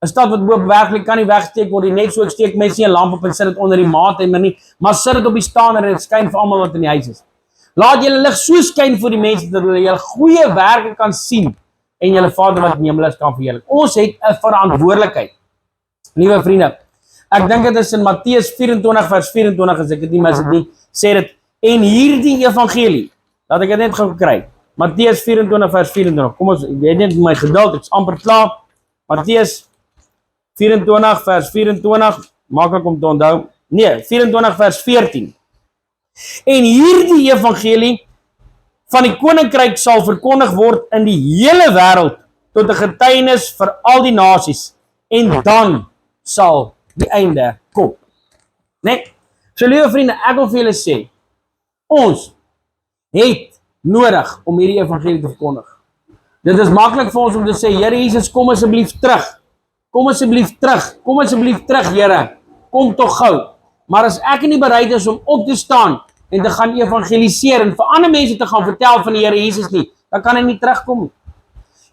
'n Stad wat bewerklik kan nie wegsteek word, net so ek steek mense nie 'n lamp op en sit dit onder die maatemmer nie, maar sit dit op die staander en dit skyn vir almal wat in die huis is. Laat julle lig so skyn vir die mense, dat hulle julle goeie werke kan sien en julle Vader wat in die hemel is kan verheerlik. Ons het 'n verantwoordelikheid. Liewe vriende, ek dink dit is in Matteus 24 vers 24 as ek dit nie mis het nie, sê dit, en hierdie evangelie, laat ek dit net gou kry, Matteus 24 vers 24, kom ons, ek weet net my geduld, ek is amper klaar, Matteus 24 vers 24, maklik om te onthou, nee, 24 vers 14, en hierdie evangelie van die koninkryk sal verkondig word in die hele wêreld tot 'n getuienis vir al die nasies en dan sal die einde kom. Nee? So liewe vriende, ek wil vir julle sê, ons het nodig om hierdie evangelie te verkondig. Dit is maklik vir ons om te sê, Here Jesus, kom asseblief terug. Kom asseblief terug. Kom asseblief terug, Here. Kom tog gou. Maar as ek nie bereid is om op te staan en te gaan evangeliseer en vir ander mense te gaan vertel van die Here Jesus nie, dan kan hy nie terugkom nie.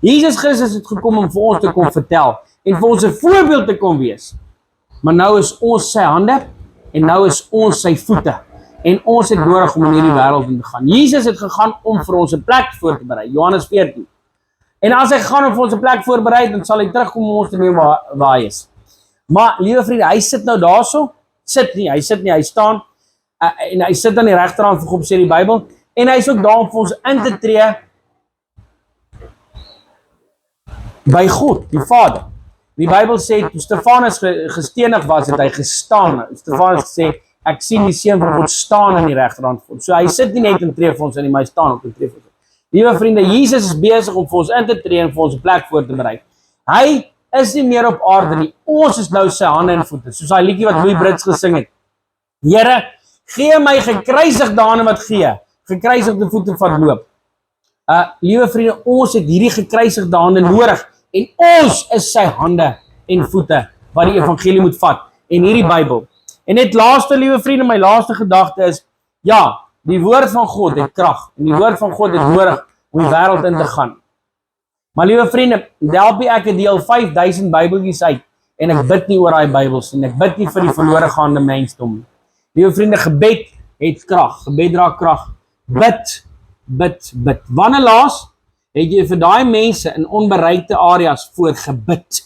Jesus Christus het gekom om vir ons te kom vertel en vir ons 'n voorbeeld te kom wees. Maar nou is ons sy hande en nou is ons sy voete. En ons het nodig om in hierdie wêreld in te gaan. Jesus het gegaan om vir ons 'n plek voor te berei, Johannes 14. En as hy gaan om vir ons 'n plek voorberei, dan sal hy terugkom om ons te neem waar hy is. Maar liewe vriende, hy sit nou daarso, hy sit nie, hy staan en hy sit aan die regterhand van God, sê die Bybel, en hy is ook daar om vir ons in te tree by God, die Vader. Die Bybel sê, toe Stefanus gestenig was, het hy gestaan. Stefanus sê, ek sien die seun van God staan aan die regterhand van God. So hy sit nie net in tree vir ons nie, maar hy staan op in tree vir ons. Liewe vriende, Jesus is besig om vir ons in te tree en vir ons 'n plek voor te berei. Hy is nie meer op aarde nie. Ons is nou sy hande en voete, soos daai liedjie wat Louis Brits gesing het. Here, gee my gekruisigde hande wat gee, gekruisigde voete wat loop. Liewe vriende, ons het hierdie gekruisigde hande nodig en ons is sy hande en voete wat die evangelie moet vat en hierdie Bybel. En net laaste, liewe vriende, my laaste gedagte is, ja, die woord van God het krag en die woord van God het nodig om die wêreld in te gaan. Maar liewe vriende, Delpie, ek het deel 5000 Bybeltjies uit en ek bid nie oor daai Bybels en ek bid nie vir die verlore gaande mensdom. Liewe vriende, gebed het krag, gebed dra krag. Bid, bid, bid. Wanneer laas het jy vir daai mense in onbereikte areas voorgebid?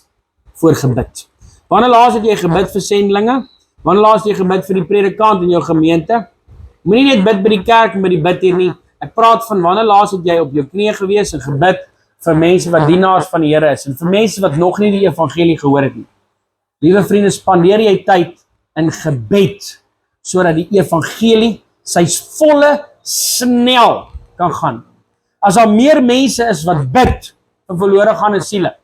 Wanneer laas het jy gebid vir sendlinge? Wanneer laas het jy gebid vir die predikant in jou gemeente? Moenie net bid by die kerk en by die bid hier nie. Ek praat van wanneer laas het jy op jou knieë gewees en gebid vir mense wat dienaars van die Here is en vir mense wat nog nie die evangelie gehoor het nie. Liewe vriende, spandeer jy tyd in gebed sodat die evangelie sy volle snel kan gaan. As daar meer mense is wat bid vir verlore gaande siele,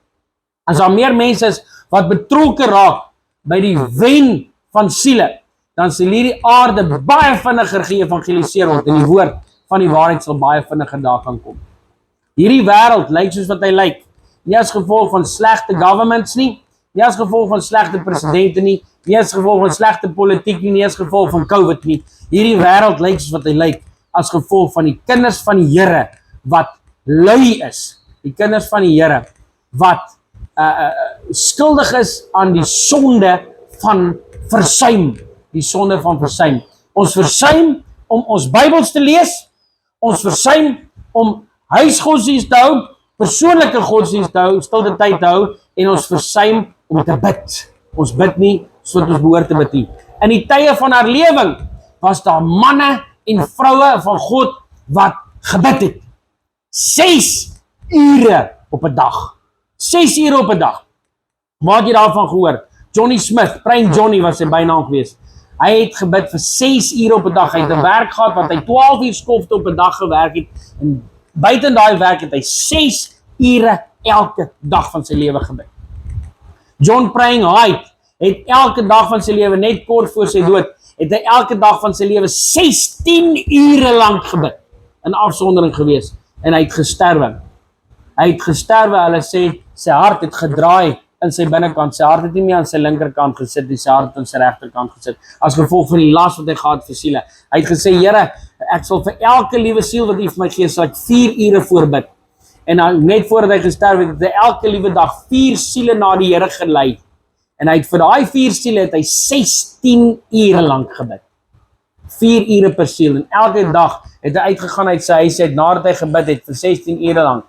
as daar meer mense is wat betrokke raak by die wen van siele, dan sal hierdie aarde baie vinniger geëvangeliseer word en die woord van die waarheid sal baie vinniger daar kan kom. Hierdie wêreld lyk soos wat hy lyk, nie as gevolg van slegte governments nie as gevolg van slegte presidente nie as gevolg van slegte politiek nie as gevolg van COVID nie. Hierdie wêreld lyk soos wat hy lyk as gevolg van die kinders van die Here wat lui is, die kinders van die Here wat skuldig is aan die sonde van versuim. Die sonde van versuim. Ons versuim om ons Bybels te lees, ons versuim om huisgodsdienst te hou, persoonlike godsdienst te hou, stilte tyd te hou, en ons versuim om te bid. Ons bid nie soos ons behoort te bid nie. In die tye van haar lewing was daar manne en vroue van God wat gebid het. 6 ure op 'n dag. 6 ure op 'n dag. Waar het jy daarvan gehoor? Johnny Smith, Prime Johnny was sy bynaam geweest. Hy het gebid vir 6 ure op 'n dag. Hy het 'n werk gehad wat hy 12 uur skofte op 'n dag gewerk het. En buiten daai werk het hy 6 ure elke dag van sy lewe gebid. John Praying Hyde het elke dag van sy lewe, net kort voor sy dood, het hy elke dag van sy lewe 16 ure lank gebid. In afsondering gewees. En hy het gesterwe. Hulle sê, sy hart het gedraai in sy binnekant. Sy hart het nie meer aan sy linkerkant gesit, sy hart het aan sy regterkant gesit, as gevolg van die las wat hy gehad vir siele. Hy het gesê, Here, ek sal vir elke liewe siel wat U vir my gee, sal ek 4 ure voorbid. En nou, net voordat hy gesterf het, het hy elke liewe dag 4 siele na die Here gelei. En hy het vir daai 4 siele het hy 16 ure lank gebid. 4 ure per siel. En elke dag het hy uitgegaan uit sy huis uit, nadat hy gebid het vir 16 ure lank.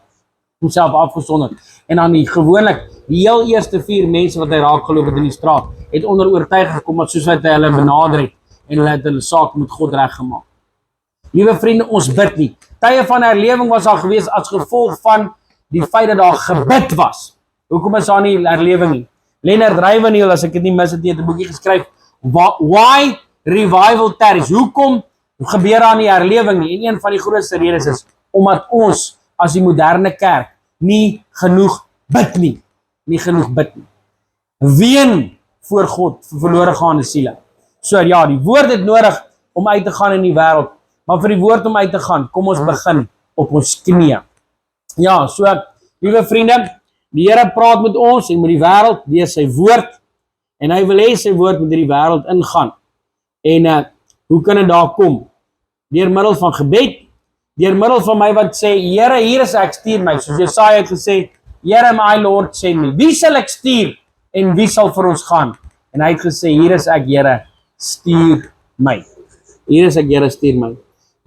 homself afgesonder. En dan gewoonlik, die heel eerste 4 mense wat hy raak geloop het in die straat, het onder oortuiging gekom, maar soos wat hy hulle benader het, en hulle het hulle saak met God reggemaak. Liewe vriende, ons bid nie. Tye van herlewing was al gewees as gevolg van die feit dat daar gebid was. Hoekom is daar nie herlewing nie? Leonard Ravenhill, as ek dit nie mis het, het 'n boekie geskryf, Why Revival Tarries? Hoekom gebeur daar nie herlewing nie? En een van die grootste redes is, omdat ons as die moderne kerk nie genoeg bid nie. Nie genoeg bid nie. Ween voor God vir verlore gaande siele. So ja, die woord het nodig om uit te gaan in die wêreld, maar vir die woord om uit te gaan, kom ons begin op ons knieë. Ja, so, liewe vriende, die Here praat met ons en met die wêreld deur sy woord, en hy wil hê sy woord moet in die wêreld ingaan. En hoe kan dit daar kom? Deur middel van gebed, deur middel van my wat sê, Here, hier is ek, stuur my. Soos Jesaja het gesê, Here, my Lord, send me. Wie sal ek stuur en wie sal vir ons gaan? En hy het gesê, hier is ek, Here, stuur my. Hier is ek, Here, stuur my.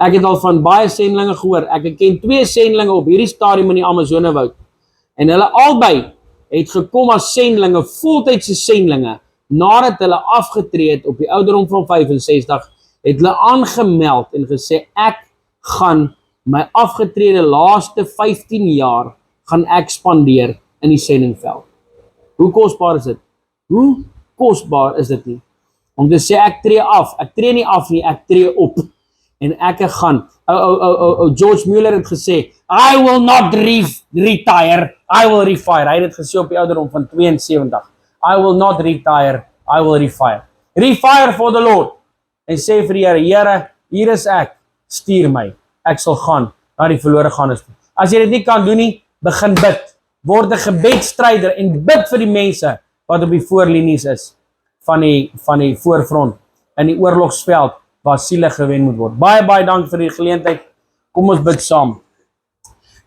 Ek het al van baie sendlinge gehoor. Ek ken 2 sendlinge op hierdie stadium in die Amazonewoud. En hulle albei het gekom as sendlinge, voltydse sendlinge, nadat hulle afgetree het op die ouderdom van 65, het hulle aangemeld en gesê, ek gaan my afgetrede laaste 15 jaar, gaan ek spandeer in die sendingveld. Hoe kosbaar is dit? Hoe kosbaar is dit nie? Om te sê, ek tree af. Ek tree nie af nie, ek tree op. En ek gaan. George Mueller het gesê, I will not retire, I will refire. Hy het dit gesê op die ouderdom van 72. I will not retire, I will refire. Refire for the Lord. En sê vir die Here, Here, hier is ek, stuur my. Ek sal gaan na die verlore gaandes toe. As jy dit nie kan doen nie, begin bid. Word 'n gebedsstryder en bid vir die mense wat op die voorlinies is van die voorfront in die oorlogsveld waar siele gewen moet word. Baie, baie dankie vir die geleentheid. Kom ons bid saam.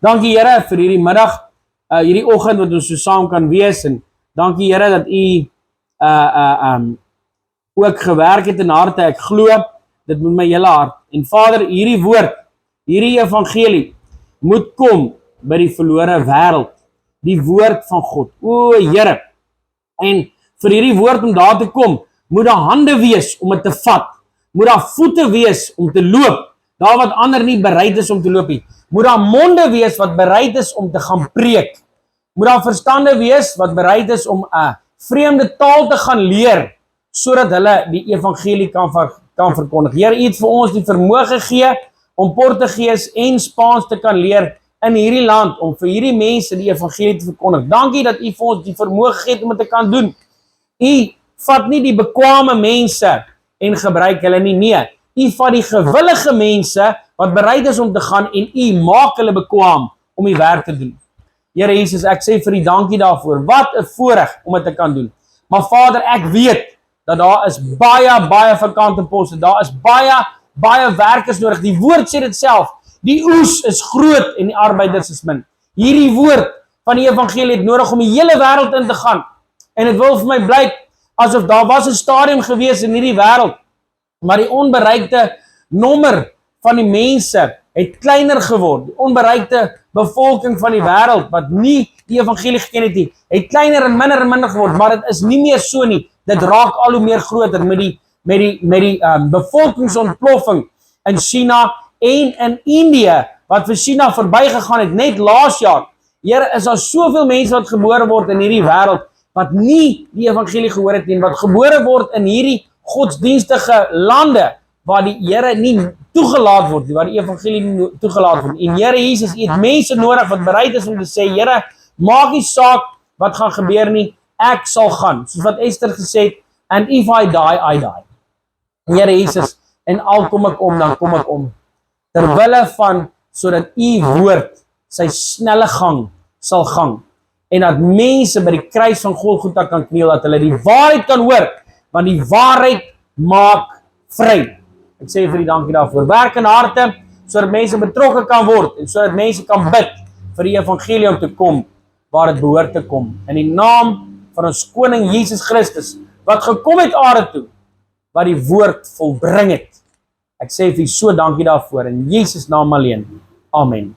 Dankie Here vir hierdie middag, hierdie oggend wat ons so saam kan wees, en dankie Here dat U ook gewerk het in harte. Ek glo dit met my hele hart. En Vader, hierdie woord, hierdie evangelie moet kom by die verlore wêreld. Die woord van God. O Here. En vir hierdie woord om daar te kom, moet daar hande wees om dit te vat. Moet daar voete wees om te loop, daar wat ander nie bereid is om te loop nie. Moet daar monde wees wat bereid is om te gaan preek. Moet daar verstande wees wat bereid is om 'n vreemde taal te gaan leer, sodat hulle die evangelie kan verkondig. Here, U het vir ons die vermoë gegee om Portugees en Spaans te kan leer in hierdie land, om vir hierdie mense die evangelie te verkondig. Dankie dat U vir ons die vermoë gegee het om dit te kan doen. U vat nie die bekwame mense en gebruik hulle nie, nee. U vat die gewillige mense wat bereid is om te gaan en U maak hulle bekwaam om die werk te doen. Here Jesus, ek sê vir U dankie daarvoor. Wat 'n voorreg om dit te kan doen. Maar Vader, ek weet dat daar is baie vakante poste. Daar is baie werkers nodig. Die woord sê dit self. Die oes is groot en die arbeiders is min. Hierdie woord van die evangelie het nodig om die hele wêreld in te gaan. En dit wil vir my blyk asof daar was 'n stadium gewees in hierdie wêreld, maar die onbereikte nommer van die mense het kleiner geword. Die onbereikte bevolking van die wêreld wat nie die evangelie geken het nie, het kleiner en minder geword, maar dit is nie meer so nie. Dit raak al hoe meer groter met die bevolkingsontploffing in China en in Indië, wat vir China verbygegaan het net laas jaar. Here, is daar soveel mense wat gebore word in hierdie wêreld wat nie die evangelie gehoor het nie, wat gebore word in hierdie godsdienstige lande waar die Here nie toegelaat word, waar die evangelie nie toegelaat word. En Here Jesus, U het mense nodig wat bereid is om te sê, Here, maak nie saak wat gaan gebeur nie, ek sal gaan. Soos wat Esther gesê het, and if I die, I die. Here Jesus, en al kom ek om, dan kom ek om. Terwille van, sodat U woord sy snelle gang sal gang. En dat mense by die kruis van Golgotha kan kniel, dat hulle die waarheid kan hoor, want die waarheid maak vry. Ek sê vir die dankie daarvoor. Werk in harte, sodat mense betrokke kan word, en sodat mense kan bid vir die evangelie om te kom, waar dit behoort te kom. In die naam van ons koning Jesus Christus, wat gekom het aarde toe, wat die woord volbring het. Ek sê vir U so dankie daarvoor, in Jesus naam alleen. Amen.